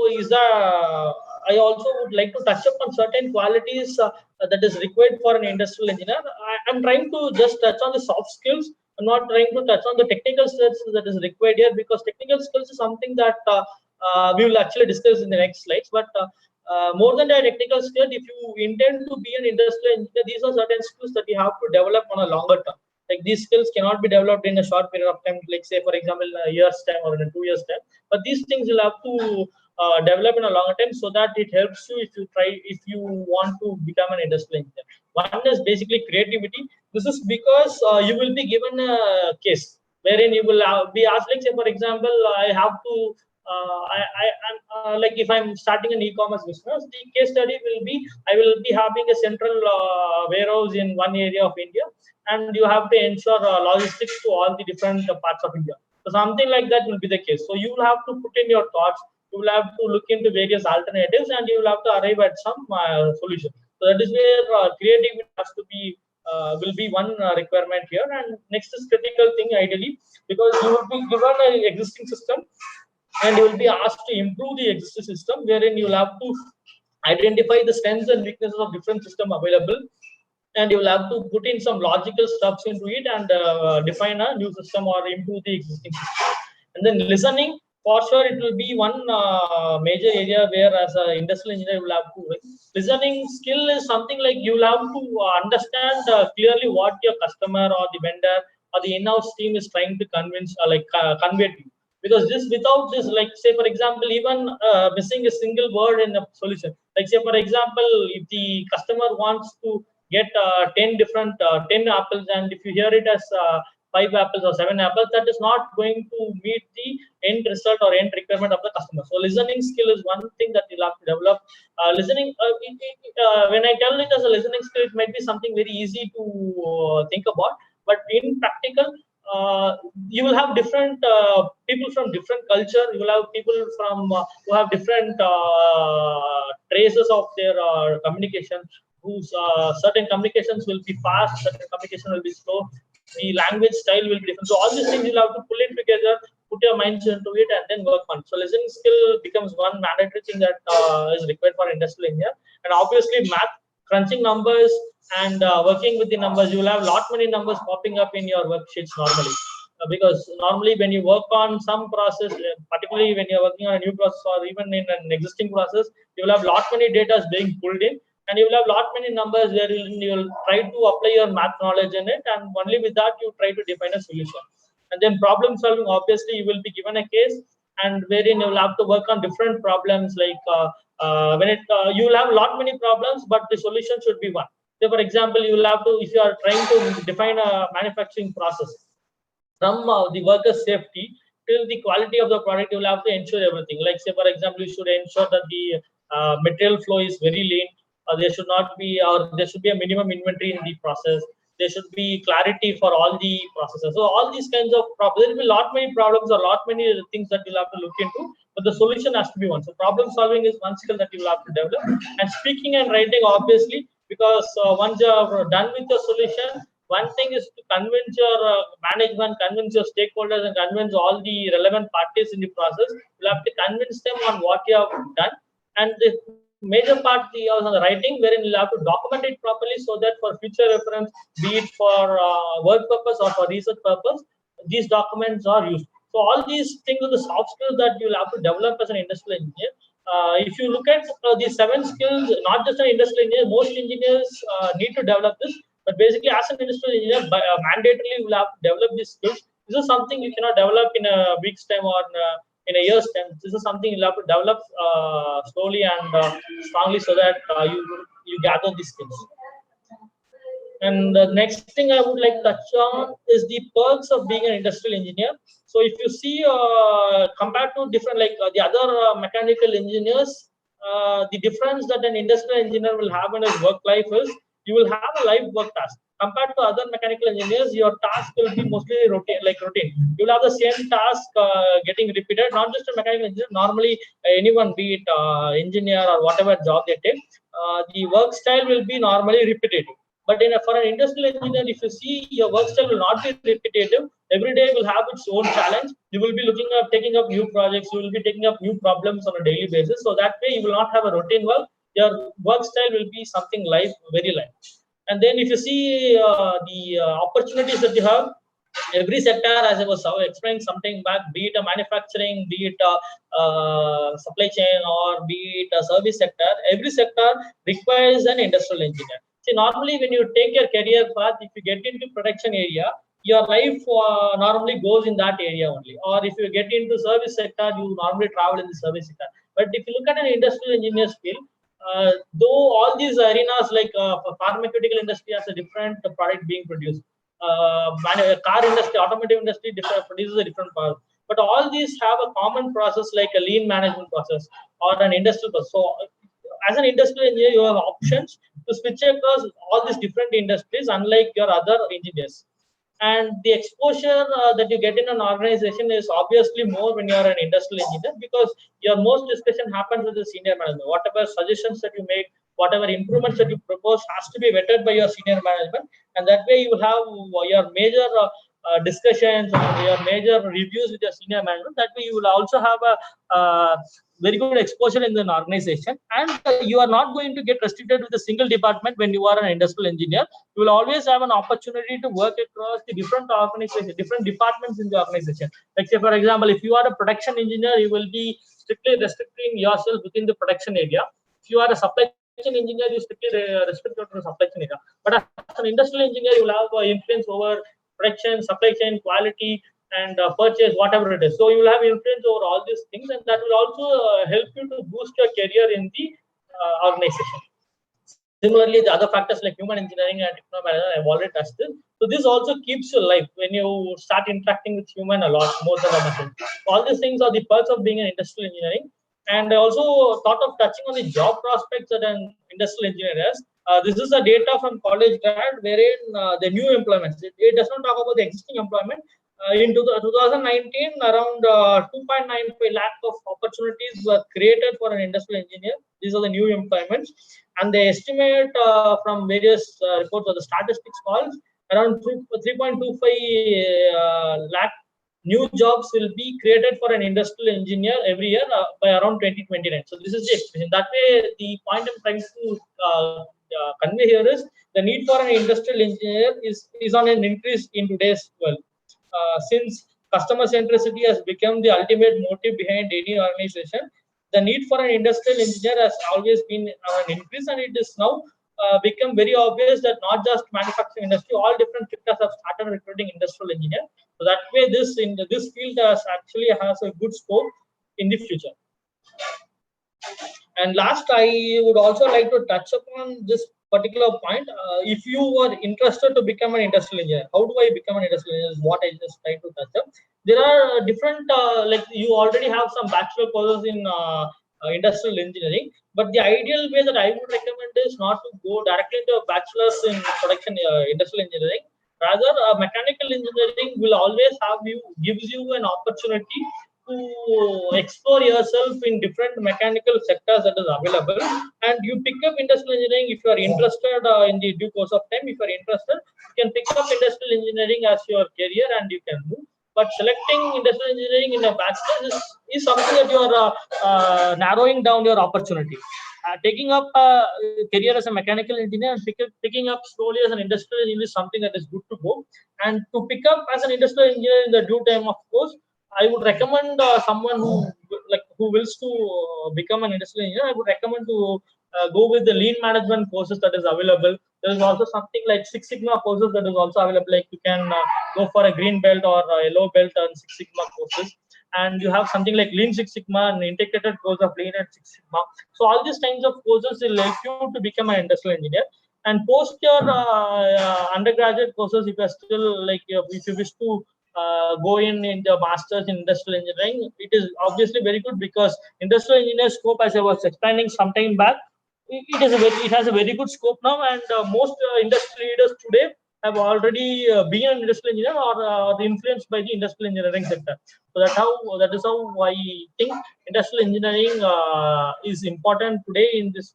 I also would like to touch upon certain qualities that is required for an industrial engineer. I'm trying to just touch on the soft skills. I'm not trying to touch on the technical skills that is required here, because technical skills is something that we will actually discuss in the next slides. But more than the technical skill, if you intend to be an industrial engineer, these are certain skills that you have to develop on a longer term. Like these skills cannot be developed in a short period of time, like say for example in a year's time or in a 2 years time. But these things will have to develop in a longer time, so that it helps you if you want to become an industrial engineer. One is basically creativity. This is because you will be given a case wherein you will be asked, like say for example, I have to I'm like if I'm starting an e-commerce business, the case study will be I will be having a central warehouse in one area of India, and you have to ensure logistics to all the different parts of India. So something like that will be the case. So you will have to put in your thoughts. You will have to look into various alternatives, and you will have to arrive at some solution. So that is where creativity has to be will be one requirement here. And next is critical thing ideally, because you will be given an existing system and you will be asked to improve the existing system, wherein you will have to identify the strengths and weaknesses of different system available, and you will have to put in some logical steps into it and define a new system or improve the existing system. And then listening, for sure it will be one major area where as an industrial engineer you will have to listening skill is something like you will have to understand clearly what your customer or the vendor or the in-house team is trying to convey to you. Because this without this, like say for example, even missing a single word in a solution, like say for example, if the customer wants to get 10 different 10 apples, and if you hear it as 5 apples or 7 apples, that is not going to meet the end result or end requirement of the customer. So listening skill is one thing that you'll have to develop. Listening when I tell it as a listening skill, it might be something very easy to think about, but in practical you will have different people from different culture. You will have people from who have different traces of their communication, whose certain communications will be fast, certain communication will be slow, the language style will be different. So all these things you'll have to pull it together, put your minds into it, and then work on. So listening skill becomes one mandatory thing that is required for industrial engineer. And obviously math, crunching numbers, and working with the numbers. You will have lot many numbers popping up in your worksheets normally. Because normally when you work on some process, particularly when you're working on a new process or even in an existing process, you will have lot many data being pulled in, and you will have lot many numbers where you will try to apply your math knowledge in it, and only with that you try to define a solution. And then problem solving, obviously you will be given a case, and wherein you will have to work on different problems like you will have many problems, but the solution should be one. So for example, you will have to, if you are trying to define a manufacturing process, from the workers' safety till the quality of the product, you will have to ensure everything. Like say, for example, you should ensure that the material flow is very lean. There should not be, or there should be a minimum inventory in the process. There should be clarity for all the processes. So all these kinds of problems, there will be many problems or many things that you'll have to look into, but the solution has to be one. So problem solving is one skill that you will have to develop, and speaking and writing, obviously, because once you are done with the solution, one thing is to convince your management, convince your stakeholders, and convince all the relevant parties in the process. You have to convince them on what you have done, and the major part is on the writing, wherein you have to document it properly so that for future reference, be it for work purpose or for research purpose, these documents are used. So all these things are the soft skills that you'll have to develop as an industrial engineer. If you look at these 7 skills, not just an industrial engineer, most engineers need to develop this. But basically, as an industrial engineer, mandatorily you will have to develop these skills. This is something you cannot develop in a week's time or in a year's time. This is something you'll have to develop slowly and strongly so that you gather these skills. And the next thing I would like to touch on is the perks of being an industrial engineer. So if you see, compared to different, like the other mechanical engineers, the difference that an industrial engineer will have in his work life is you will have a live work task. Compared to other mechanical engineers, your task will be mostly routine. You will have the same task getting repeated, not just a mechanical engineer. Normally, anyone, be it engineer or whatever job they take, the work style will be normally repetitive. But for an industrial engineer, if you see, your work style will not be repetitive. Every day will have its own challenge. You will be taking up new projects. You will be taking up new problems on a daily basis. So that way, you will not have a routine work. Your work style will be something live, very live. And then if you see the opportunities that you have, every sector, as I was explaining something back, be it a manufacturing, be it a supply chain, or be it a service sector, every sector requires an industrial engineer. See, normally when you take your career path, if you get into production area, your life normally goes in that area only. Or if you get into service sector, you normally travel in the service sector. But if you look at an industrial engineer's field, though all these arenas like pharmaceutical industry has a different product being produced, car industry, automotive industry produces a different product. But all these have a common process like a lean management process or an industrial process. So as an industrial engineer, you have options to switch across all these different industries, unlike your other engineers. And the exposure that you get in an organization is obviously more when you are an industrial engineer, because your most discussion happens with the senior management. Whatever suggestions that you make, whatever improvements that you propose has to be vetted by your senior management, and that way you have your major discussions or your major reviews with your senior management. That way you will also have a very good exposure in an organization, and you are not going to get restricted with a single department when you are an industrial engineer. You will always have an opportunity to work across the different organizations, different departments in the organization. Like say, for example, if you are a production engineer, you will be strictly restricting yourself within the production area. If you are a supply chain engineer, you strictly restrict to the supply chain area. But as an industrial engineer, you will have influence over production, supply chain, quality, and purchase, whatever it is. So you will have influence over all these things, and that will also help you to boost your career in the organization. Similarly, the other factors like human engineering and technology, I've already touched this. So this also keeps you alive when you start interacting with human a lot more than a machine. All these things are the perks of being an industrial engineering. And I also thought of touching on the job prospects that an industrial engineer has. This is the data from college grad, wherein the new employments. It does not talk about the existing employment. In 2019, around 2.95 lakh of opportunities were created for an industrial engineer. These are the new employments, and they estimate from various reports of the statistics calls around 3.25 lakh new jobs will be created for an industrial engineer every year by around 2029. So this is the expression. That way, the point I'm trying to convey here is the need for an industrial engineer is on an increase in today's world. Since customer centricity has become the ultimate motive behind any organization, the need for an industrial engineer has always been an increase, and it is now become very obvious that not just manufacturing industry, all different sectors have started recruiting industrial engineers. So that way, this field actually has a good scope in the future. And last, I would also like to touch upon this particular point. If you are interested to become an industrial engineer, how do I become an industrial engineer is what I just tried to touch up. There are different, like you already have some bachelor courses in industrial engineering, but the ideal way that I would recommend is not to go directly into a bachelor's in production industrial engineering. Rather, mechanical engineering will always gives you an opportunity to explore yourself in different mechanical sectors that is available, and you pick up industrial engineering if you are interested in the due course of time. If you are interested, you can pick up industrial engineering as your career and you can move. But selecting industrial engineering in a bachelor's is something that you are narrowing down your opportunity. Taking up a career as a mechanical engineer and picking up slowly as an industrial engineer is something that is good to go. And to pick up as an industrial engineer in the due time, of course, I would recommend someone who wills to become an industrial engineer. I would recommend to go with the lean management courses that is available. There is also something like Six Sigma courses that is also available. Like you can go for a green belt or a yellow belt on Six Sigma courses, and you have something like Lean Six Sigma and integrated course of Lean and Six Sigma. So all these kinds of courses will help you to become an industrial engineer. And post your undergraduate courses, if you are still if you wish to go in the masters in industrial engineering, it is obviously very good because industrial engineer scope, as I was explaining some time back, it has a very good scope now, and most industry leaders today have already been an industrial engineer or influenced by the industrial engineering sector. So that is how I think industrial engineering is important today in this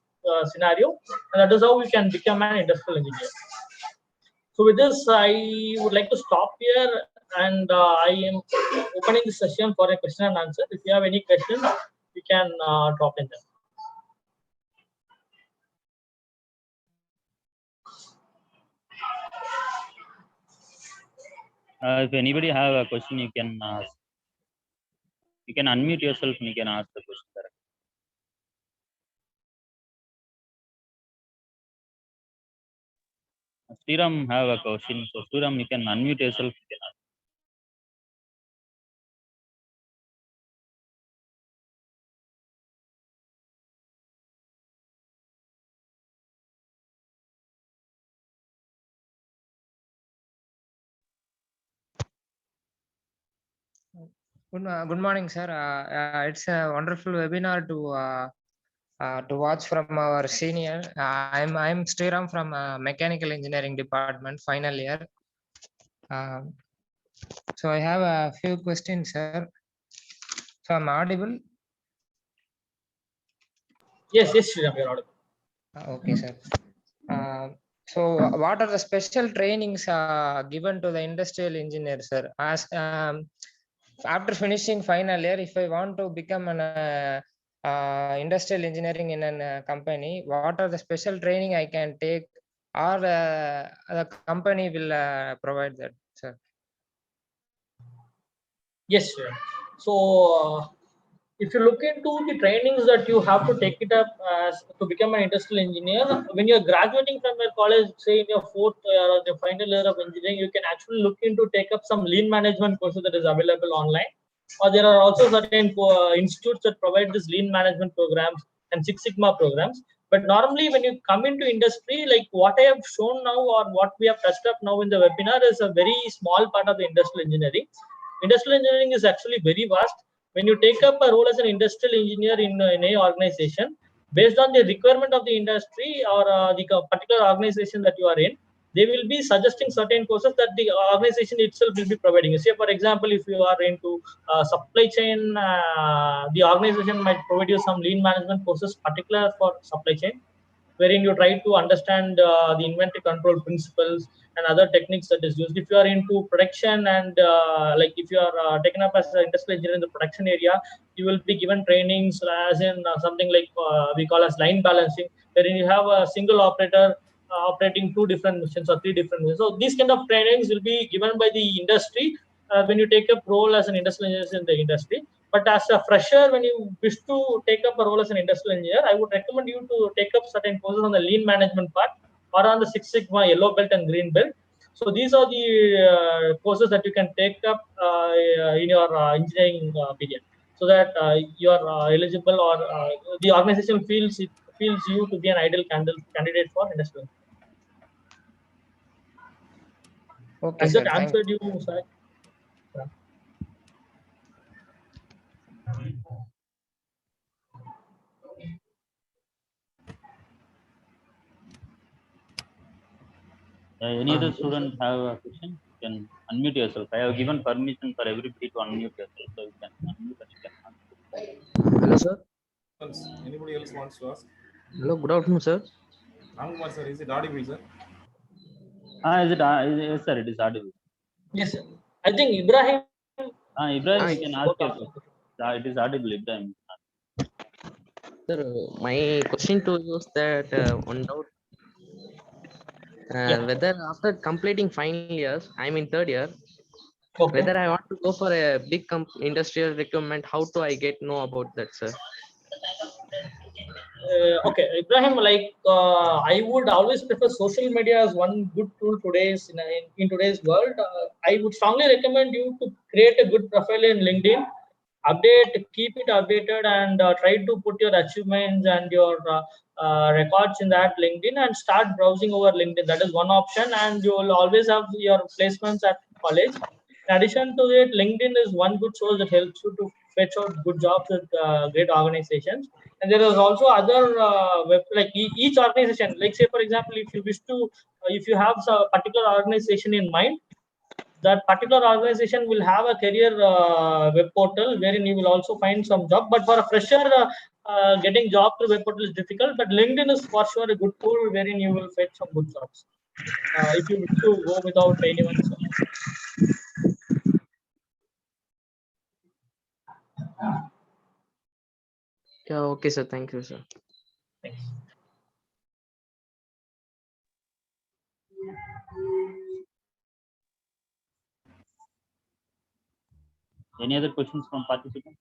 scenario, and that is how we can become an industrial engineer. So with this, I would like to stop here, and I am opening the session for a question and answer. If you have any questions, you can drop in them. If anybody have a question, you can unmute yourself and you can ask the question directly. Sriram have a question, so Sriram, you can unmute yourself. You can ask. Good morning, sir. It's a wonderful webinar to watch from our senior. I'm Sriram from Mechanical Engineering Department, final year. So I have a few questions, sir. So I'm audible? Yes, Sriram, you're audible. Okay, sir. So what are the special trainings given to the industrial engineer, sir? As after finishing final year, if I want to become an industrial engineering in a company, what are the special training I can take, or the company will provide that, sir? Yes, sir. So if you look into the trainings that you have to take it up to become an industrial engineer, when you're graduating from your college, say in your fourth year or the final year of engineering, you can actually look into take up some lean management courses that is available online. Or there are also certain institutes that provide this lean management programs and Six Sigma programs. But normally when you come into industry, like what I have shown now or what we have touched up now in the webinar is a very small part of the industrial engineering. Industrial engineering is actually very vast. When you take up a role as an industrial engineer in a organization, based on the requirement of the industry or the particular organization that you are in, they will be suggesting certain courses that the organization itself will be providing. Say, for example, if you are into supply chain, the organization might provide you some lean management courses particular for supply chain, wherein you try to understand the inventory control principles and other techniques that is used. If you are into production and like if you are taken up as an industrial engineer in the production area, you will be given trainings as in something like we call as line balancing, wherein you have a single operator operating two different machines or three different machines. So these kind of trainings will be given by the industry when you take up role as an industrial engineer in the industry. But as a fresher, when you wish to take up a role as an industrial engineer, I would recommend you to take up certain courses on the lean management part or on the Six Sigma yellow belt and green belt. So these are the courses that you can take up in your engineering period. so that you are eligible, or the organization feels you to be an ideal candidate for industrial. Okay, Has sir. that Thank answered you, sir? Yeah. Any other student have a question? You can unmute yourself. I have given permission for everybody to unmute yourself, so you can unmute and you can answer. Hello, sir. Anybody else wants to ask? Hello, good afternoon, sir. Ramkumar sir, is it audible, sir? Is it? Yes, sir. It is audible. Yes, sir. I think Ibrahim. Ibrahim, you Hi. can ask your question. It is audible, Ibrahim. Sir, my question to you is that one doubt, Yeah. whether after completing final years, I'm in third year, Okay. whether I want to go for a big industrial requirement, how do I get know about that, sir? Okay, Ibrahim, I would always prefer social media as one good tool in today's world. I would strongly recommend you to create a good profile in LinkedIn, keep it updated, and try to put your achievements and your records in that LinkedIn, and start browsing over LinkedIn. That is one option, and you will always have your placements at college. In addition to it, LinkedIn is one good source that helps you to fetch out good jobs with great organizations. And there is also other each organization. Like, say for example, if you wish to, if you have a particular organization in mind, that particular organization will have a career web portal wherein you will also find some job. But for a fresher, getting job through web portal is difficult. But LinkedIn is for sure a good tool wherein you will fetch some good jobs if you wish to go without anyone's. Yeah, okay, sir. Thank you, sir. Thanks. Any other questions from participants?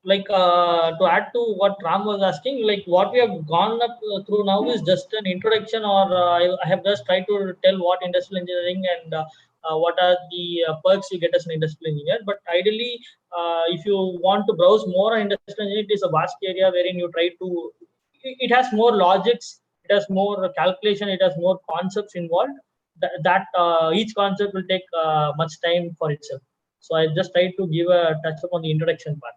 To add to what Ram was asking, like what we have gone up through now is just an introduction, or I have just tried to tell what industrial engineering and what are the perks you get as an industrial engineer. But ideally, if you want to browse more on industrial engineering, it is a vast area wherein you try to. It has more logics, it has more calculation, it has more concepts involved. Each concept will take much time for itself. So I just tried to give a touch upon the introduction part.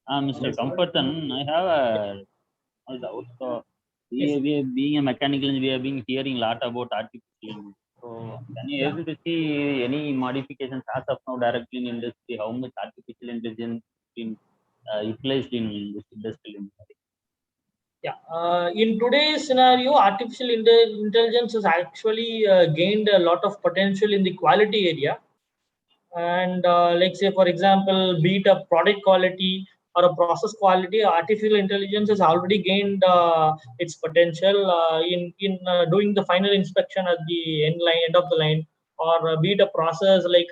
Mr. Comforton, I have a doubt. So we being a mechanical engineer, we have been hearing a lot about artificial intelligence. So can you able to see any modifications as of now directly in industry? How much artificial intelligence been utilized in this industrial engineering? Yeah, in today's scenario, artificial intelligence has actually gained a lot of potential in the quality area. And like, say for example, be it a product quality or a process quality, artificial intelligence has already gained its potential in doing the final inspection at the end of the line, or be it a process like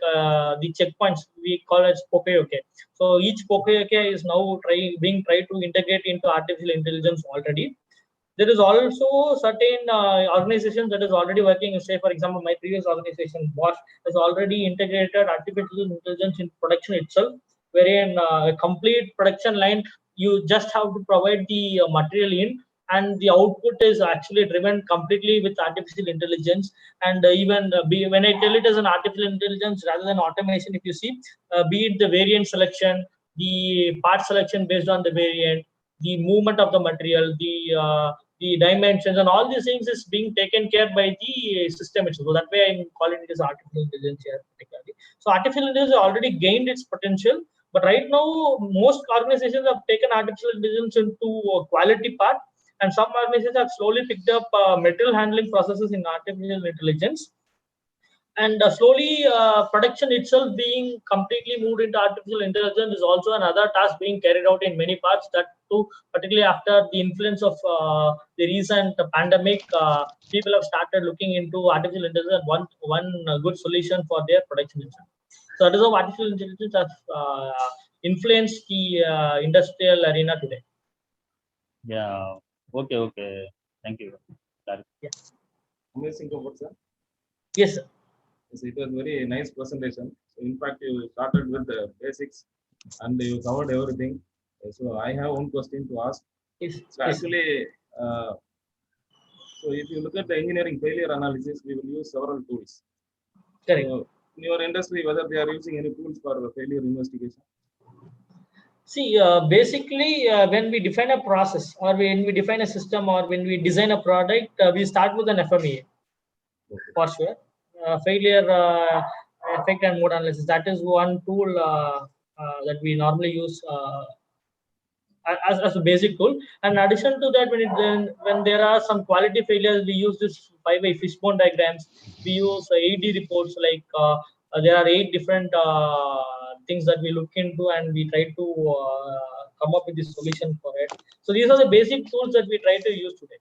the checkpoints we call as Poke-OK. So each Poke-OK is now being tried to integrate into artificial intelligence already. There is also certain organizations that is already working. Say, for example, my previous organization, Bosch, has already integrated artificial intelligence in production itself, wherein a complete production line, you just have to provide the material in, and the output is actually driven completely with artificial intelligence. And when I tell it as an artificial intelligence rather than automation, if you see, be it the variant selection, the part selection based on the variant, the movement of the material, the dimensions, and all these things is being taken care by the system itself. So that way I'm calling it as artificial intelligence here particularly. So artificial intelligence has already gained its potential, but right now most organizations have taken artificial intelligence into a quality part, and some organizations have slowly picked up material handling processes in artificial intelligence. And slowly production itself being completely moved into artificial intelligence is also another task being carried out in many parts. That too, particularly after the influence of the recent pandemic, people have started looking into artificial intelligence, one good solution for their production itself. So that is how artificial intelligence has influenced the industrial arena today. Yeah. Okay. Thank you. Yeah. Amazing, sir. Yes, sir. So it was very nice presentation. So in fact, you started with the basics and you covered everything. So I have one question to ask. Yes, So actually, so if you look at the engineering failure analysis, we will use several tools. correct. So in your industry, whether they are using any tools for failure investigation? See, basically, when we define a process or when we define a system or when we design a product, we start with an FMEA for sure. Failure effect and mode analysis. That is one tool that we normally use as a basic tool. And in addition to that, when there are some quality failures, we use this 5-way fishbone diagrams. We use 8D reports, like there are 8 different things that we look into, and we try to come up with the solution for it. So these are the basic tools that we try to use today.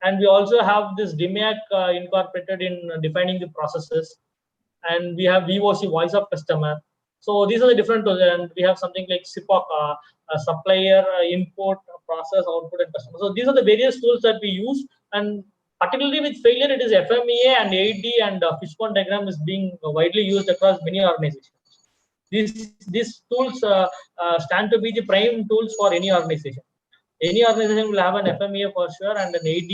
And we also have this DMAIC incorporated in defining the processes, and we have VOC, voice of customer. So these are the different tools, and we have something like SIPOC, supplier input, process, output, and customer. So these are the various tools that we use, and particularly with failure, it is FMEA and 8D and fishbone diagram is being widely used across many organizations. These tools stand to be the prime tools for any organization. Any organization will have an FMEA for sure and an AD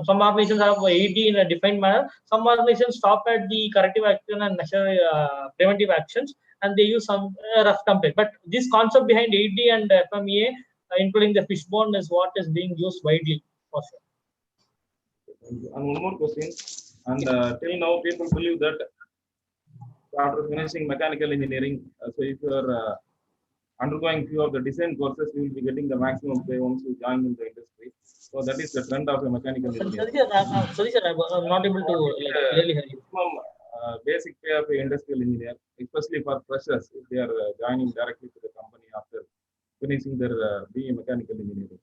some organizations have AD in a defined manner. Some organizations stop at the corrective action and measure preventive actions, and they use some rough template. But this concept behind AD and FMEA, including the fishbone, is what is being used widely for sure. And one more question. And till now, people believe that after finishing mechanical engineering, so if you are undergoing few of the design courses, you will be getting the maximum pay once you join in the industry. So that is the trend of a mechanical engineer. Sorry, sir, I'm not able to clearly hear you. Basic pay of an industrial engineer, especially for freshers, if they are joining directly to the company after finishing their BE mechanical engineering.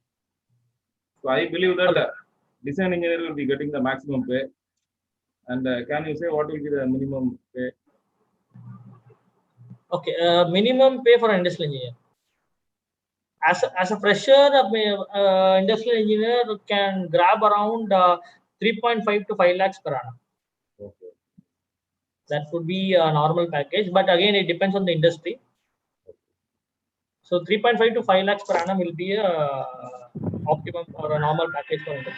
So I believe that design engineer will be getting the maximum pay. And can you say what will be the minimum pay? Okay, minimum pay for an industrial engineer. As a fresher, industrial engineer can grab around 3.5 to 5 lakhs per annum. Okay. That would be a normal package, but again, it depends on the industry. So 3.5 to 5 lakhs per annum will be a optimum or a normal package for industry.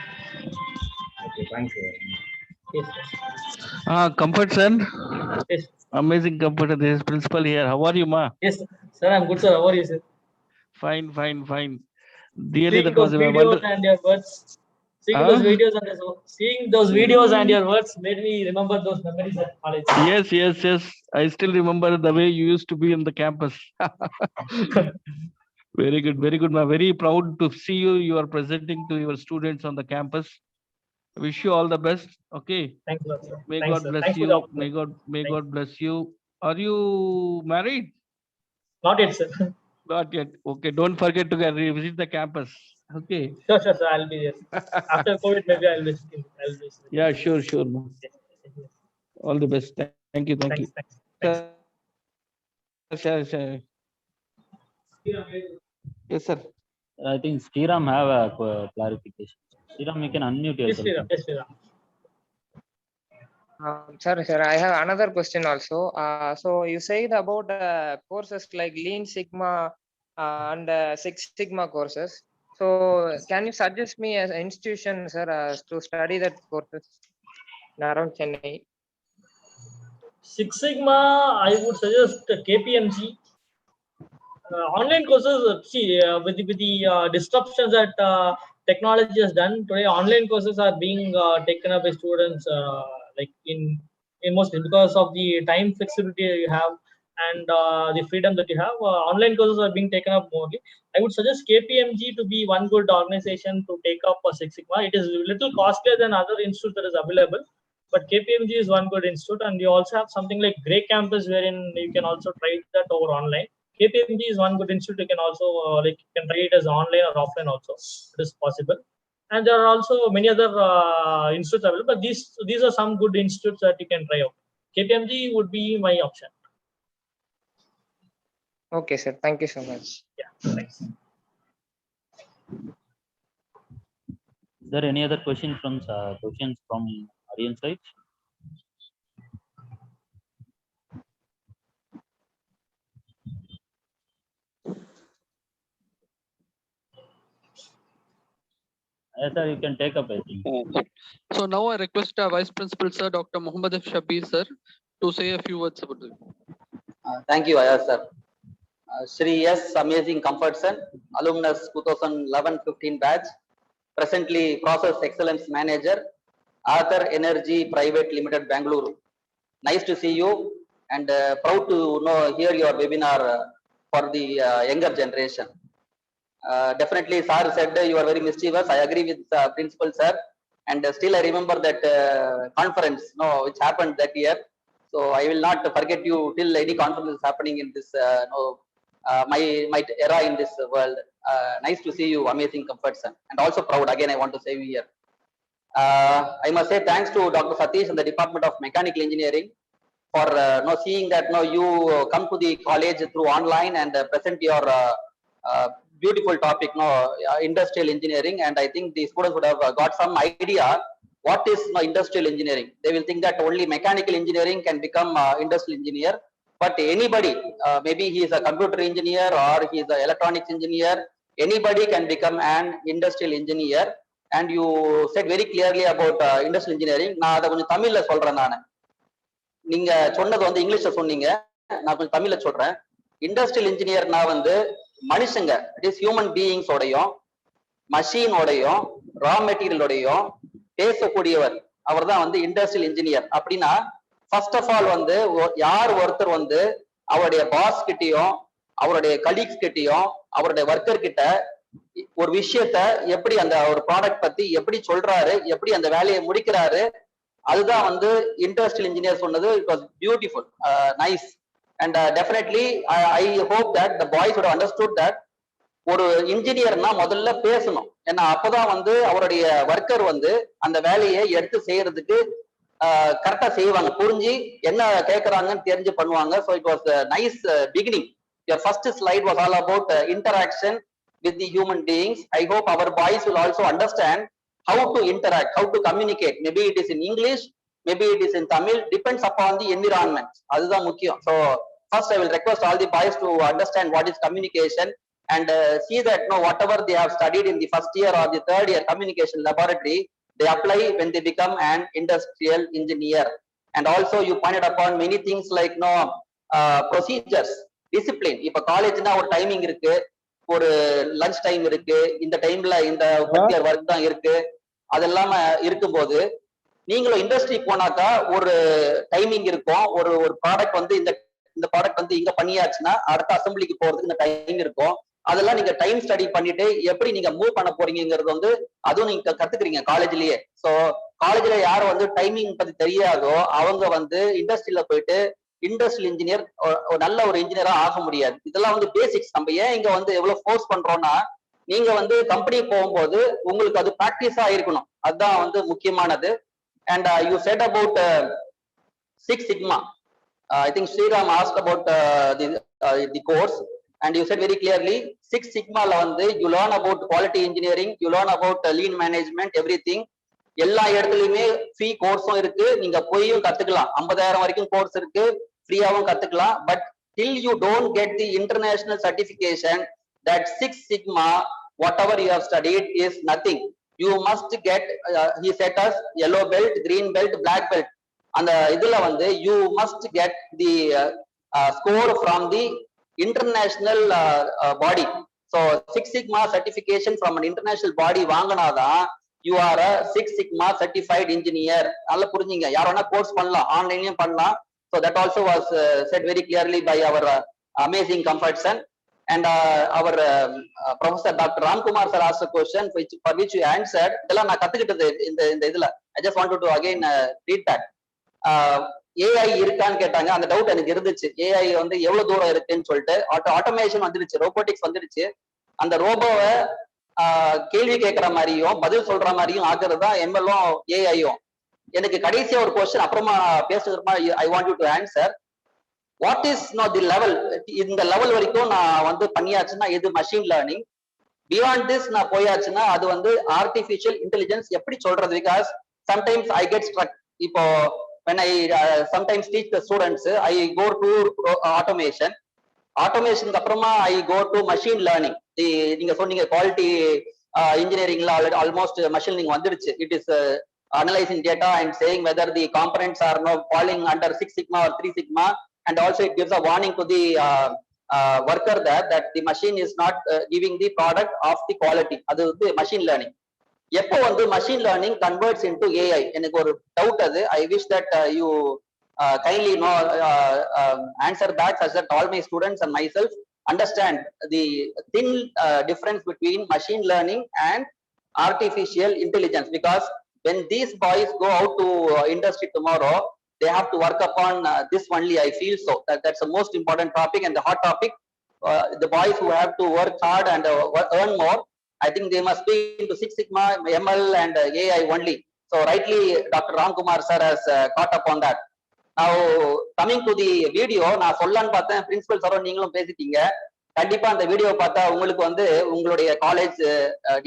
Okay, thanks. Yes, Comfort, sir. yes. Amazing Comfort. This is principal here. How are you, ma? Yes, sir. I'm good, sir. How are you, sir? Fine, fine, fine. Really, Seeing that those was a videos wonder. and your words. Seeing those videos and your words made me remember those memories at college. Yes, yes, yes. I still remember the way you used to be in the campus. Very good, very good, ma. Very proud to see you. You are presenting to your students on the campus. Wish you all the best. Okay. Thanks a lot, sir. May Thanks, God sir. bless Thanks for the you. opportunity. May God bless you. Are you married? Not yet, sir. Not yet. Okay. Don't forget to visit the campus. Okay. Sure, sir. I'll be there. After COVID, maybe I'll visit. Yeah, sure, sure. All the best. Thank you. Thank you. Thanks. Yes, sir. I think Sriram have a clarification. Sriram, you can unmute yourself. Yes, Sriram. Sir, I have another question also. So you said about courses like Lean Sigma and Six Sigma courses. So can you suggest me as an institution, sir, to study that courses around Chennai? Six Sigma, I would suggest KPMG. Online courses, with the disruptions that technology has done today, online courses are being taken up by students like in mostly because of the time flexibility you have and the freedom that you have. Online courses are being taken up more. I would suggest KPMG to be one good organization to take up a Six Sigma. It is a little costlier than other institutes that is available, but KPMG is one good institute, and you also have something like Grey Campus, wherein you can also try that over online. KPMG is one good institute. You can also you can try it as online or offline also. It is possible, and there are also many other institutes available. But these are some good institutes that you can try out. KPMG would be my option. Okay, sir. Thank you so much. Yeah, thanks. Is there any other questions from audience side? Yes, sir, you can take up, I think. So now I request our Vice Principal, Sir, Dr. Muhammad F. Shabir, sir, to say a few words about it. Thank you, Ayaz, sir. Shri S. Amazing Comfortson, alumnus 2011-15 batch, presently Process Excellence Manager, Arthur Energy Private Limited, Bangalore. Nice to see you and proud to hear your webinar for the younger generation. Definitely, sir said you are very mischievous. I agree with principal, sir. And still, I remember that conference, which happened that year. So I will not forget you till any conference is happening in this my era in this world. Nice to see you, Amazing Comfortson, and also proud. Again, I want to say here. I must say thanks to Dr. Satish and the Department of Mechanical Engineering for seeing that you come to the college through online and present your beautiful topic, industrial engineering. And I think the students would have got some idea what is industrial engineering. They will think that only mechanical engineering can become industrial engineer, but anybody, maybe he is a computer engineer or he is an electronics engineer, anybody can become an industrial engineer. And you said very clearly about industrial engineering. நான் அதை கொஞ்சம் தமிழ்ல சொல்றேன். நான் நீங்க சொன்னது வந்து இங்கிலீஷ்ல சொன்னீங்க, நான் கொஞ்சம் தமிழ்ல சொல்றேன். இண்டஸ்ட்ரியல் இன்ஜினியர்னா வந்து மனுஷங்க, இட் இஸ் ஹியூமன் பீயிங்ஸ் ஓடையும் மஷினோடையும் ரா மெட்டீரியலோடையும் பேசக்கூடியவர், அவர் தான் வந்து இண்டஸ்ட்ரியல் இன்ஜினியர். அப்படின்னா ஃபர்ஸ்ட் ஆஃப் ஆல் வந்து யார் ஒருத்தர் வந்து அவருடைய பாஸ் கிட்டையும் அவருடைய கலீக்ஸ் கிட்டையும் அவருடைய ஒர்க்கர் கிட்ட ஒரு விஷயத்த எப்படி அந்த ஒரு ப்ராடக்ட் பத்தி எப்படி சொல்றாரு, எப்படி அந்த வேலையை முடிக்கிறாரு, அதுதான் வந்து இண்டஸ்ட்ரியல் இன்ஜினியர் சொன்னது. It was beautiful, nice. And definitely I hope that the boys would understood that ஒரு இன்ஜினியர்னா முதல்ல பேசணும். ஏன்னா அப்பதான் வந்து அவருடைய ஒர்க்கர் வந்து அந்த வேலையை எடுத்து செய்யறதுக்கு கரெக்டா செய்வாங்க, புரிஞ்சு என்ன கேட்கறாங்கன்னு தெரிஞ்சு பண்ணுவாங்க. So it was nice beginning. Your first slide was all about interaction with the human beings. I hope our boys will also understand how to interact, how to communicate. Maybe it is in English, maybe it is in Tamil, depends upon the environment. அதுதான் முக்கியம். So first I will request all the boys to understand what is communication and see that whatever they have studied in the first year or the third year communication laboratory, they apply when they become an industrial engineer. And also you pointed upon many things like procedures, discipline. இப்ப காலேஜ்னா ஒரு timing இருக்கு, ஒரு lunch time இருக்கு, இந்த டைம்ல இந்த particular work தான் இருக்கு, அதெல்லாம் இருக்கும்போது நீங்களும் இண்டஸ்ட்ரி போனாக்கா ஒரு டைமிங் இருக்கும். ஒரு ப்ராடக்ட் வந்து இந்த ப்ராடக்ட் வந்து இங்க பண்ணியாச்சுன்னா அடுத்த அசம்பிளிக்கு போறதுக்கு இந்த டைம் இருக்கும். அதெல்லாம் நீங்க டைம் ஸ்டடி பண்ணிட்டு எப்படி நீங்க மூவ் பண்ண போறீங்கிறது வந்து அதுவும் நீங்க கத்துக்கிறீங்க காலேஜ்லயே. ஸோ காலேஜ்ல யார் வந்து டைமிங் பத்தி தெரியாதோ அவங்க வந்து இண்டஸ்ட்ரியில போயிட்டு இண்டஸ்ட்ரியல் இன்ஜினியர் நல்ல ஒரு இன்ஜினியரா ஆக முடியாது. இதெல்லாம் வந்து பேசிக்ஸ். நம்ம ஏன் இங்க வந்து எவ்வளவு ஃபோர்ஸ் பண்றோம்னா, நீங்க வந்து கம்பெனி போகும்போது உங்களுக்கு அது பிராக்டிஸா இருக்கணும், அதுதான் வந்து முக்கியமானது. And you said about 6 Sigma. I think Sriram asked about the course and you said very clearly 6 Sigma la வந்து you learn about quality engineering, you learn about lean management, everything. எல்லா இடத்துலயுமே ஃப்ரீ கோர்ஸும் இருக்கு, நீங்க போயும் கத்துக்கலாம். 50,000 வரைக்கும் course இருக்கு, ஃப்ரீயாவும் கத்துக்கலாம். But till you don't get the international certification, that 6 Sigma whatever you have studied is nothing. You must get he set us yellow belt, green belt, black belt. அந்த இதுல வந்து you must get the score from the international body. So 6 Sigma certification from an international body வாங்கினாதான் you are a 6 Sigma certified engineer. நல்லா புரிஞ்சுங்க. யார் வேணா course பண்ணலாம், ஆன்லைன்லயும் பண்ணலாம். So that also was said very clearly by our Amazing Comfortson. And our Professor Dr. Ramkumar sir asked a question for which you answered. இதெல்லாம் நான் கத்துக்கிட்டது இந்த இதுல. I just wanted to again read that. AI இருக்கான்னு கேட்டாங்க, அந்த doubt எனக்கு இருந்துச்சு. AI வந்து எவ்வளவு தூரம் இருக்குன்னு சொல்லிட்டு. ஆட்டோமேஷன் வந்துடுச்சு, ரோபோட்டிக்ஸ் வந்துடுச்சு. அந்த ரோபோவை கேள்வி கேட்கிற மாதிரியும் பதில் சொல்ற மாதிரியும் ஆக்குறது தான் எம்எல்லும் ஏஐயும். எனக்கு கடைசியா ஒரு கொஸ்டின் அப்புறமா பேசுறதுமா I want you to answer. What is the level? இந்த லெவல் வரைக்கும் நான் வந்து பண்ணியாச்சுன்னா இது மஷின் லேர்னிங். பியாண்ட் திஸ் நான் போயாச்சுன்னா அது வந்து ஆர்டிபிஷியல் இன்டெலிஜென்ஸ் எப்படி சொல்றது? Because sometimes I get struck. இப்போ when I sometimes teach the students, I go to automation. ஆட்டோமேஷனுக்கு அப்புறமா ஐ கோ டு மஷின் லேர்னிங். நீங்க சொன்னீங்க quality engineering almost machine learning வந்துடுச்சு. It is analyzing data and saying whether the components are now falling under 6 sigma or 3 sigma, and also it gives a warning to the worker that the machine is not giving the product of the quality. அது வந்து machine learning. எப்போ வந்து machine learning converts into AI? எனக்கு ஒரு doubt அது. I wish that you kindly answer that such that all my students and myself understand the thin difference between machine learning and artificial intelligence, because when these boys go out to industry tomorrow, they have to work upon this only. I feel so that's the most important topic and the hot topic. The boys who have to work hard and earn more, I think they must be into 6 sigma, ML and AI only. So rightly Dr. Ramkumar sir has caught up on that. Now coming to the video, நான் சொல்லலான்னு பார்த்தேன், principal சாரும் நீங்களும் பேசிட்டீங்க. கண்டிப்பா அந்த video பார்த்தா உங்களுக்கு வந்து உங்களுடைய காலேஜ்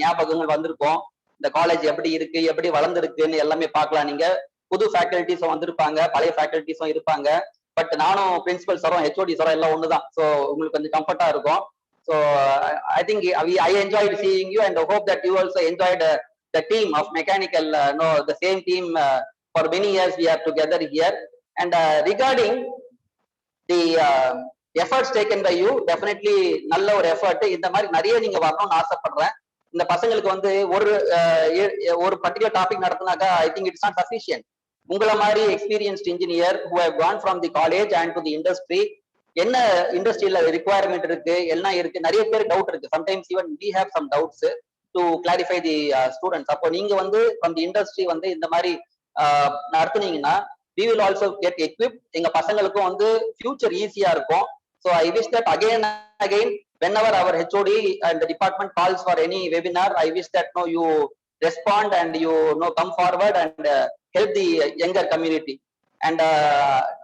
ஞாபகங்கள் வந்திருக்கும். இந்த காலேஜ் எப்படி இருக்கு, எப்படி வளர்ந்துருக்குன்னு எல்லாமே பார்க்கலாம். நீங்க புது ஃபேக்கல்டிஸும் வந்திருப்பாங்க, பழைய ஃபேக்கல்டிஸும் இருப்பாங்க. பட் நானும் பிரின்சிபல் சாரும் ஹெச்ஓடி சாரும் எல்லாம் ஒண்ணுதான். ஸோ உங்களுக்கு கொஞ்சம் கம்ஃபர்ட்டா இருக்கும். So I think I enjoyed seeing you and hope that you also enjoyed the team of mechanical, the same team for many years we are together here. And regarding the efforts taken by you, definitely நல்ல ஒரு effort. இந்த மாதிரி நிறைய நீங்க வரணும்னு ஆசைப்படுறேன். இந்த பசங்களுக்கு வந்து ஒரு பர்டிகுலர் டாபிக் நடத்தினாக்கா I think it's not sufficient. உங்களை மாதிரி experienced engineer who have gone from the college and to the industry, என்ன இண்டஸ்ட்ரியில ரிக்வயர்மெண்ட் இருக்கு, எல்லாம் இருக்கு, நிறைய பேர் டவுட் இருக்கு. Sometimes even we have some doubts to clarify the students. அப்போ நீங்க வந்து from the industry வந்து இந்த மாதிரி நடத்துனீங்கன்னா we will also get equipped. எங்க பசங்களுக்கும் வந்து ஃபியூச்சர் ஈஸியா இருக்கும். So I wish that again whenever our HOD and the department calls for any webinar, I wish that you respond and you come forward and help the younger community. And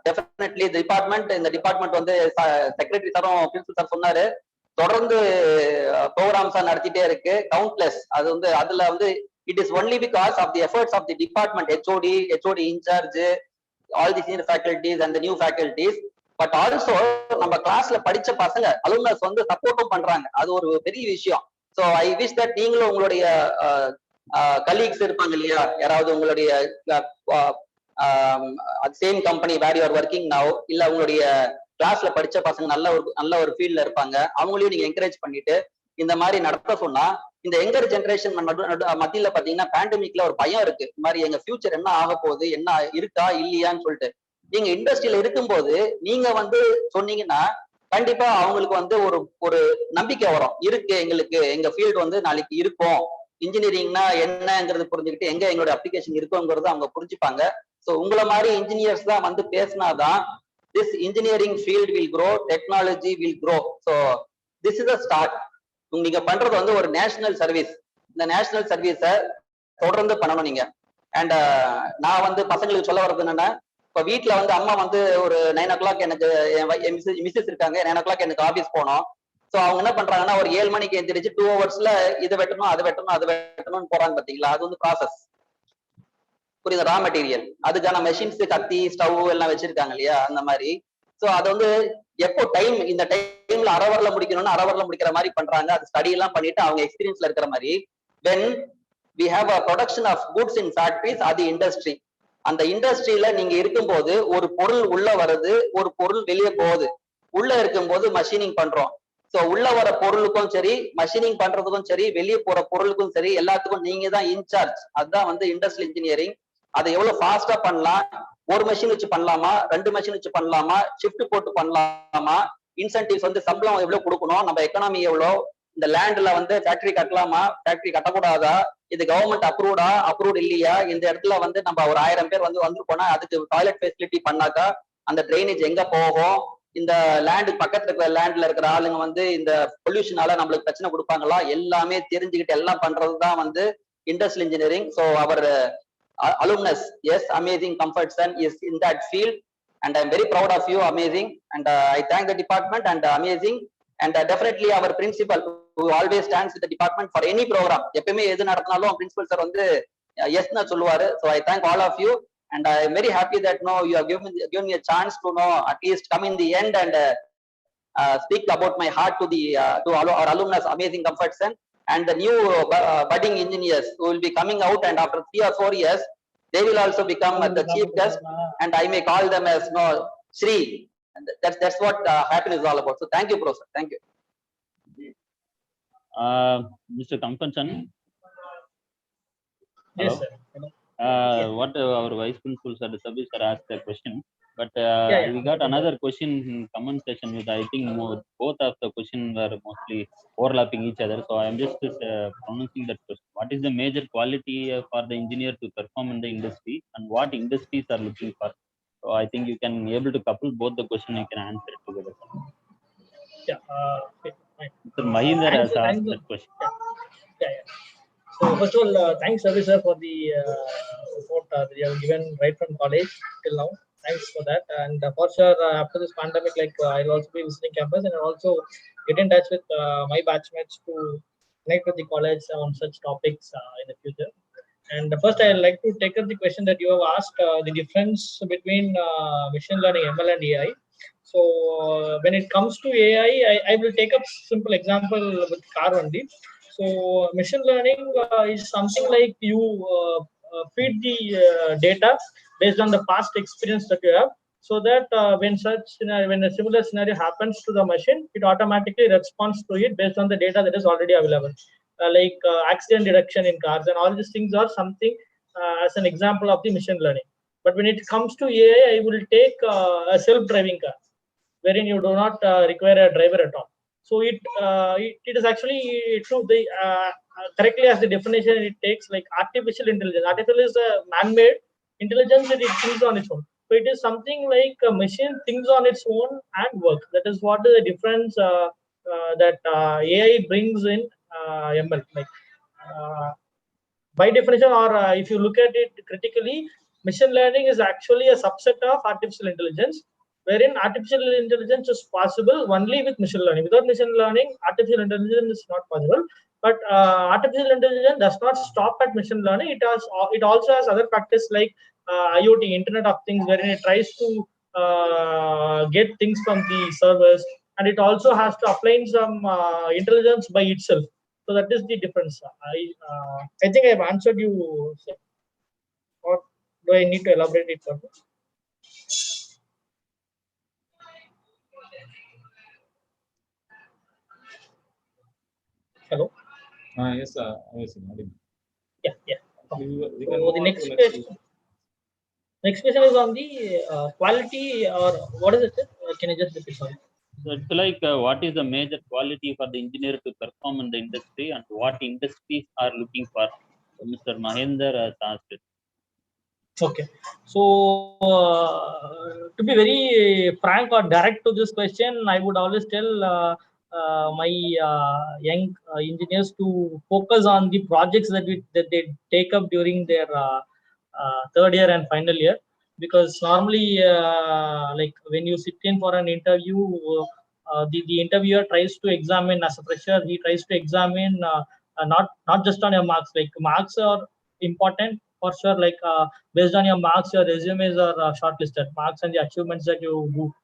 definitely the department வந்து secretary சாரும் principal sir சொன்னாரு, தொடர்ந்து programs நடத்திட்டே இருக்கு, countless. அது வந்து அதுல வந்து it is only because of the efforts of the department, HOD in charge, all the senior faculties and the new faculties. But also நம்ம கிளாஸ்ல படிச்ச பசங்க அலுமினஸ் வந்து சப்போர்ட்டும் பண்றாங்க. அது ஒரு பெரிய விஷயம். ஸோ ஐ விஷ் தட் நீங்களும் உங்களுடைய கலீக்ஸ் இருப்பாங்க இல்லையா, யாராவது உங்களுடைய same company where you are working now, இல்ல உங்களுடைய கிளாஸ்ல படிச்ச பசங்க நல்ல ஒரு ஃபீல்ட்ல இருப்பாங்க, அவங்களையும் நீங்க என்கரேஜ் பண்ணிட்டு இந்த மாதிரி நடத்த சொன்னா, இந்த யங்கர் ஜென்ரேஷன் மத்தியில பாத்தீங்கன்னா பேண்டமிக்ல ஒரு பயம் இருக்கு. இந்த மாதிரி எங்க ஃபியூச்சர் என்ன ஆக போகுது, என்ன இருக்கா இல்லையான்னு சொல்லிட்டு. நீங்க இண்டஸ்ட்ரியில இருக்கும்போது நீங்க வந்து சொன்னீங்கன்னா கண்டிப்பா அவங்களுக்கு வந்து ஒரு நம்பிக்கை வரும், இருக்கு எங்களுக்கு, எங்க ஃபீல்டு வந்து நாளைக்கு இருக்கும், இன்ஜினியரிங்னா என்னங்கிறது புரிஞ்சுக்கிட்டு எங்க எங்களோட அப்ளிகேஷன் இருக்குங்கிறது அவங்க புரிஞ்சுப்பாங்க. ஸோ உங்களை மாதிரி இன்ஜினியர்ஸ் தான் வந்து பேசினாதான் this engineering field will grow, technology will grow. So this is a start. நீங்க பண்றது வந்து ஒரு நேஷனல் சர்வீஸ். இந்த நேஷனல் சர்வீஸை தொடர்ந்து பண்ணணும் நீங்க. அண்ட் நான் வந்து பசங்களுக்கு சொல்ல வர்றது என்னன்னா, இப்போ வீட்டுல வந்து அம்மா வந்து ஒரு 9 o'clock எனக்கு மிஸ்ஸஸ் இருக்காங்க, 9 o'clock எனக்கு ஆஃபீஸ் போனோம். ஸோ அவங்க என்ன பண்றாங்கன்னா ஒரு 7 மணிக்கு எந்திரிச்சு 2 hours இதை வெட்டணும் அது வெட்டணும்னு போறாங்க. பாத்தீங்களா, அது வந்து ப்ராசஸ். புரியுது? ரா மெட்டீரியல், அதுக்கான மெஷின்ஸ், கத்தி, ஸ்டவ் எல்லாம் வச்சிருக்காங்க இல்லையா, அந்த மாதிரி. ஸோ அது வந்து எப்போ டைம், இந்த டைம்ல அரவர்ல முடிக்கணும்னு அரவர்ல முடிக்கிற மாதிரி பண்றாங்க. அது ஸ்டடி எல்லாம் பண்ணிட்டு அவங்க எக்ஸ்பீரியன்ஸ்ல இருக்கிற மாதிரி. when we have a production of goods in factories, அது இண்டஸ்ட்ரி. அந்த இண்டஸ்ட்ரியில நீங்க இருக்கும்போது ஒரு பொருள் உள்ள வருது, ஒரு பொருள் வெளியே போகுது. உள்ள இருக்கும்போது மஷீனிங் பண்றோம். ஸோ உள்ள வர பொருளுக்கும் சரி, மஷீனிங் பண்றதுக்கும் சரி, வெளியே போற பொருளுக்கும் சரி, எல்லாத்துக்கும் நீங்க தான் இன்சார்ஜ். அதுதான் வந்து இண்டஸ்ட்ரியல் இன்ஜினியரிங். அதை எவ்வளவு ஃபாஸ்டா பண்ணலாம், ஒரு மெஷின் வச்சு பண்ணலாமா, 2 மெஷின் வச்சு பண்ணலாமா, ஷிஃப்ட் போட்டு பண்ணலாமா, இன்சென்டிவ்ஸ் வந்து சம்பளம் எவ்வளவு கொடுக்கணும், நம்ம எக்கனாமி எவ்வளோ, இந்த லேண்ட்ல வந்து ஃபேக்டரி கட்டலாமா, ஃபேக்டரி கட்டக்கூடாதா, இது கவர்மெண்ட் அப்ரூவ்டு இல்லையா, இந்த இடத்துல வந்து நம்ம ஒரு 1000 பேர் வந்து போனா அதுக்கு டாய்லெட் ஃபெசிலிட்டி பண்ணாக்கா அந்த ட்ரைனேஜ் எங்க போகும், இந்த லேண்டு பக்கத்துல இருக்கிற லேண்ட்ல இருக்கிற ஆளுங்க வந்து இந்த பொல்யூஷனால நம்மளுக்கு பிரச்சனை கொடுப்பாங்களா, எல்லாமே தெரிஞ்சுக்கிட்டு எல்லாம் பண்றதுதான் வந்து industrial engineering. So our alumnus, yes, amazing Comfortson is in that field, and I'm very proud of you, amazing, and I thank the department and amazing, and definitely our principal who always stands with the department for any program. எப்பவுமே எது நடத்தினாலும் principal sir வந்து yes னா சொல்லுவாரு. So I thank all of you, and I am very happy that you have given me a chance to at least come in the end and speak about my heart to our alumnus, amazing Comfortson. and the new budding engineers who will be coming out, and after 3 or 4 years, they will also become the chief guest, and I may call them as Shri. And that's what happiness is all about. So thank you, Professor. Thank you. Mr. Kampanchan. Yes, Hello. sir. What our vice principal sir Sabir sir asked a question, but Yeah. we got another question in comment session with, I think both of the question were mostly overlapping each other. So I am just pronouncing that question. What is the major quality for the engineer to perform in the industry, and what industries are looking for? So I think you can able to couple both the question, you can answer it together. Yeah. Okay, fine. Mr. Mahinder has asked Thanks. that question. Yeah. So first of all, thanks, Ravi sir, for the support that you have given right from college till now. Thanks for that. And for sure, after this pandemic, I'll also be visiting campus, and I'll also get in touch with my batchmates to connect with the college on such topics in the future. And first, I'd like to take up the question that you have asked, the difference between machine learning, ML, and AI. So when it comes to AI, I will take up simple example with car only. So machine learning is something like you feed the data based on the past experience that you have, so that when a similar scenario happens to the machine, it automatically responds to it based on the data that is already available. Accident detection in cars and all these things are something as an example of the machine learning. But when it comes to AI, I will take a self-driving car, wherein you do not require a driver at all. So it is actually true. The correctly as the definition it takes, like artificial intelligence. Artificial is a man-made intelligence that it thinks on its own. So it is something like a machine thinks on its own and works. That is what is the difference that AI brings in ML. By definition, or if you look at it critically, machine learning is actually a subset of artificial intelligence, wherein artificial intelligence is possible only with machine learning. Without machine learning, artificial intelligence is not possible. But artificial intelligence does not stop at machine learning. It also has other factors like IoT, Internet of Things, wherein it tries to get things from the servers, and it also has to apply some intelligence by itself. So that is the difference. I think I have answered you, sir. Or do I need to elaborate it further? Hello. Yes, sir. Yeah. We So can move the on next to question. Next question is on the quality, or what is it? Can you just repeat? Sorry. So it's like what is the major quality for the engineer to perform in the industry, and what industries are looking for? So Mr. Mahinder has asked it. Okay. So to be very frank or direct to this question, I would always tell my young engineers to focus on the projects that they take up during their third year and final year, because normally like when you sit in for an interview, the interviewer tries to examine, as a fresher, he tries to examine not just on your marks. Like marks are important for sure, based on your marks, your resumes are shortlisted. Marks and the achievements that you do,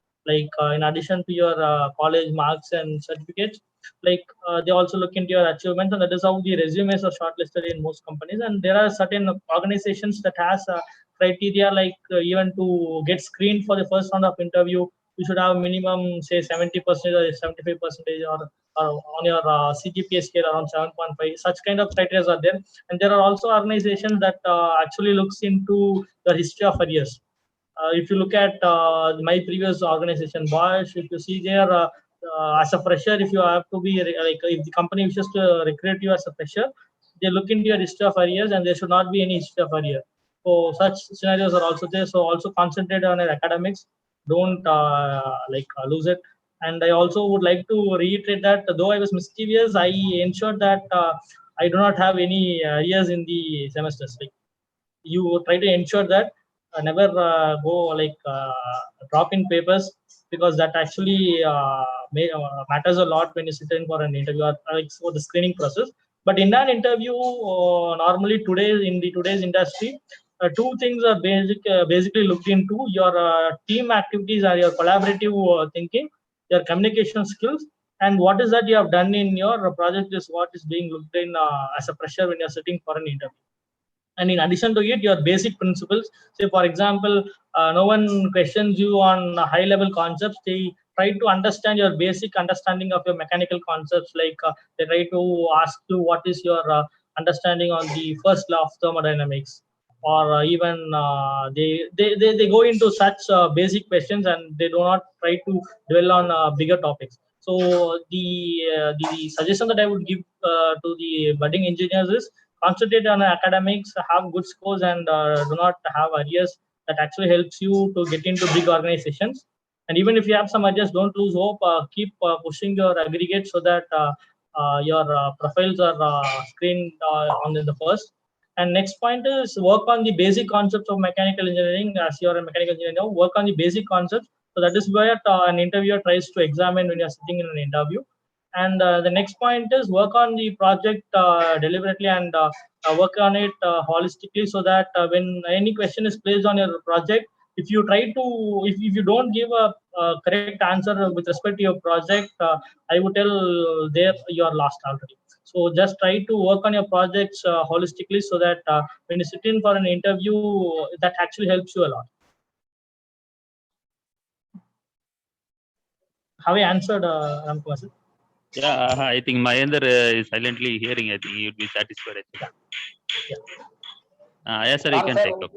in addition to your college marks and certificates, they also look into your achievements, and that is how the resumes are shortlisted in most companies. And there are certain organizations that has criteria, even to get screened for the first round of interview, you should have minimum, say, 70% or 75%, or on your CGPA scale around 7.5. Such kind of criteria are there. And there are also organizations that actually looks into the history of careers. If you look at my previous organization, Bosch, if you see there, as a fresher, if you have to be if the company wishes to recruit you as a fresher, they look into your history of careers, and there should not be any history of career. So such scenarios are also there. So also concentrate on your academics. Don't lose it. And I also would like to reiterate that though I was mischievous, I ensured that I do not have any years in the semesters. You try to ensure that never go drop in papers, because that actually matters a lot when you sit in for an interview, or for the screening process. But in an interview, normally today's industry, two things are basically looked into: your team activities, or your collaborative thinking, your communication skills, and what is that you have done in your project is what is being looked in as a pressure when you're sitting for an interview. And in addition to it, your basic principles. Say, for example, no one questions you on high level concepts. They try to understand your basic understanding of your mechanical concepts. Like they try to ask you what is your understanding on the first law of thermodynamics, or even they go into such basic questions, and they do not try to dwell on bigger topics. So the suggestion that I would give to the budding engineers is concentrate on academics, have good scores, and do not have arrears. That actually helps you to get into big organizations. And even if you have some arrears, don't lose hope. Keep pushing your aggregates so that your profiles are screened on the first. And next point is work on the basic concepts of mechanical engineering. As you are a mechanical engineer now, work on the basic concepts. So that is where an interviewer tries to examine when you are sitting in an interview. And the next point is work on the project deliberately, and work on it holistically, so that when any question is placed on your project, if you try to, if you don't give a correct answer with respect to your project, I would tell there you are lost already. So just try to work on your projects holistically, so that when you sit in for an interview, that actually helps you a lot. Have I answered, Ramkumar sir? Yeah, I think Mahendra is silently hearing. I think he would be satisfied. Yes, sir, you Ram can sir, take up.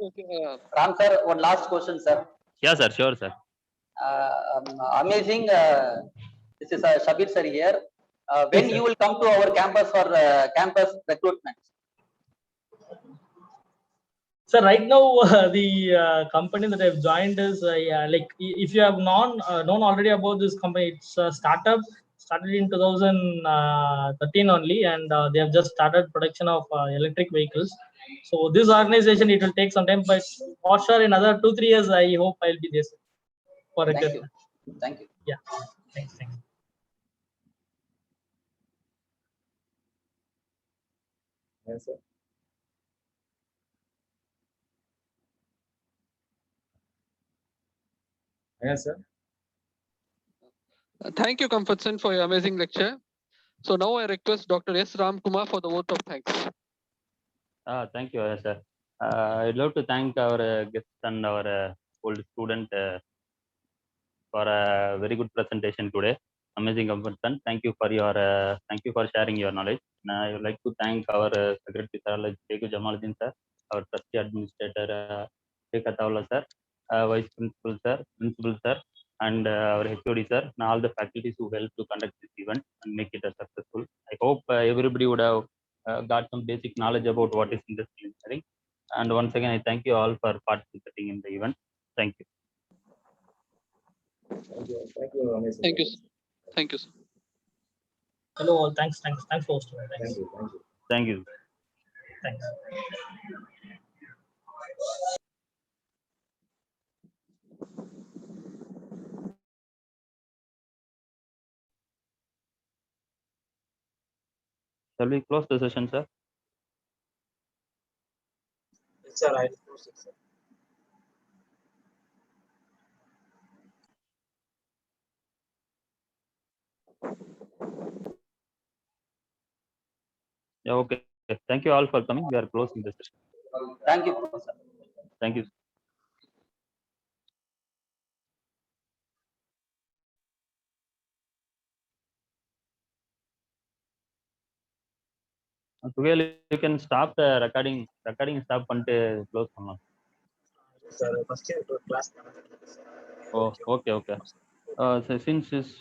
Ram sir, one last question, sir. Yeah, sir, sure, sir. Amazing. This is Shabir sir here. When Yes, sir. you will come to our campus for campus recruitment? So right now, the company that I've joined is like, if you have known already about this company, it's a startup, started in 2013 only, and they have just started production of electric vehicles. So this organization, it will take some time, but for sure in another 2-3 years, I hope I'll be there for a Thank you. Thank you. Yeah, thanks. Yes, sir. Yes, sir. Thank you, Comfortson, for your amazing lecture. So now I request Dr. S. Ramkumar for the vote of thanks. Thank you, sir. I'd love to thank our guest and our old student for a very good presentation today. Amazing, Comfortson. Thank you for sharing your knowledge. And I would like to thank our Secretary Sir, Sheikh Jamaluddin sir, our Trustee Administrator, Sheikh Atawla sir, Vice Principal sir, and our HOD sir, and all the faculties who helped to conduct this event and make it a successful. I hope everybody would have got some basic knowledge about what is industrial engineering. And once again, I thank you all for participating in the event. Thank you. Thank you, amazing. Thank you, sir. Thank you, sir. Hello all, thanks for hosting. Thanks. Thank you. Thanks. Shall we close the session, sir? Sir, I'll close it, sir. Yeah, okay. Thank you all for coming. We are closing the session. Thank you, Professor. Thank you. Together you can stop the recording stop பண்ணிட்டு close பண்ணலாம். Sir, first year class. Oh, okay. So since this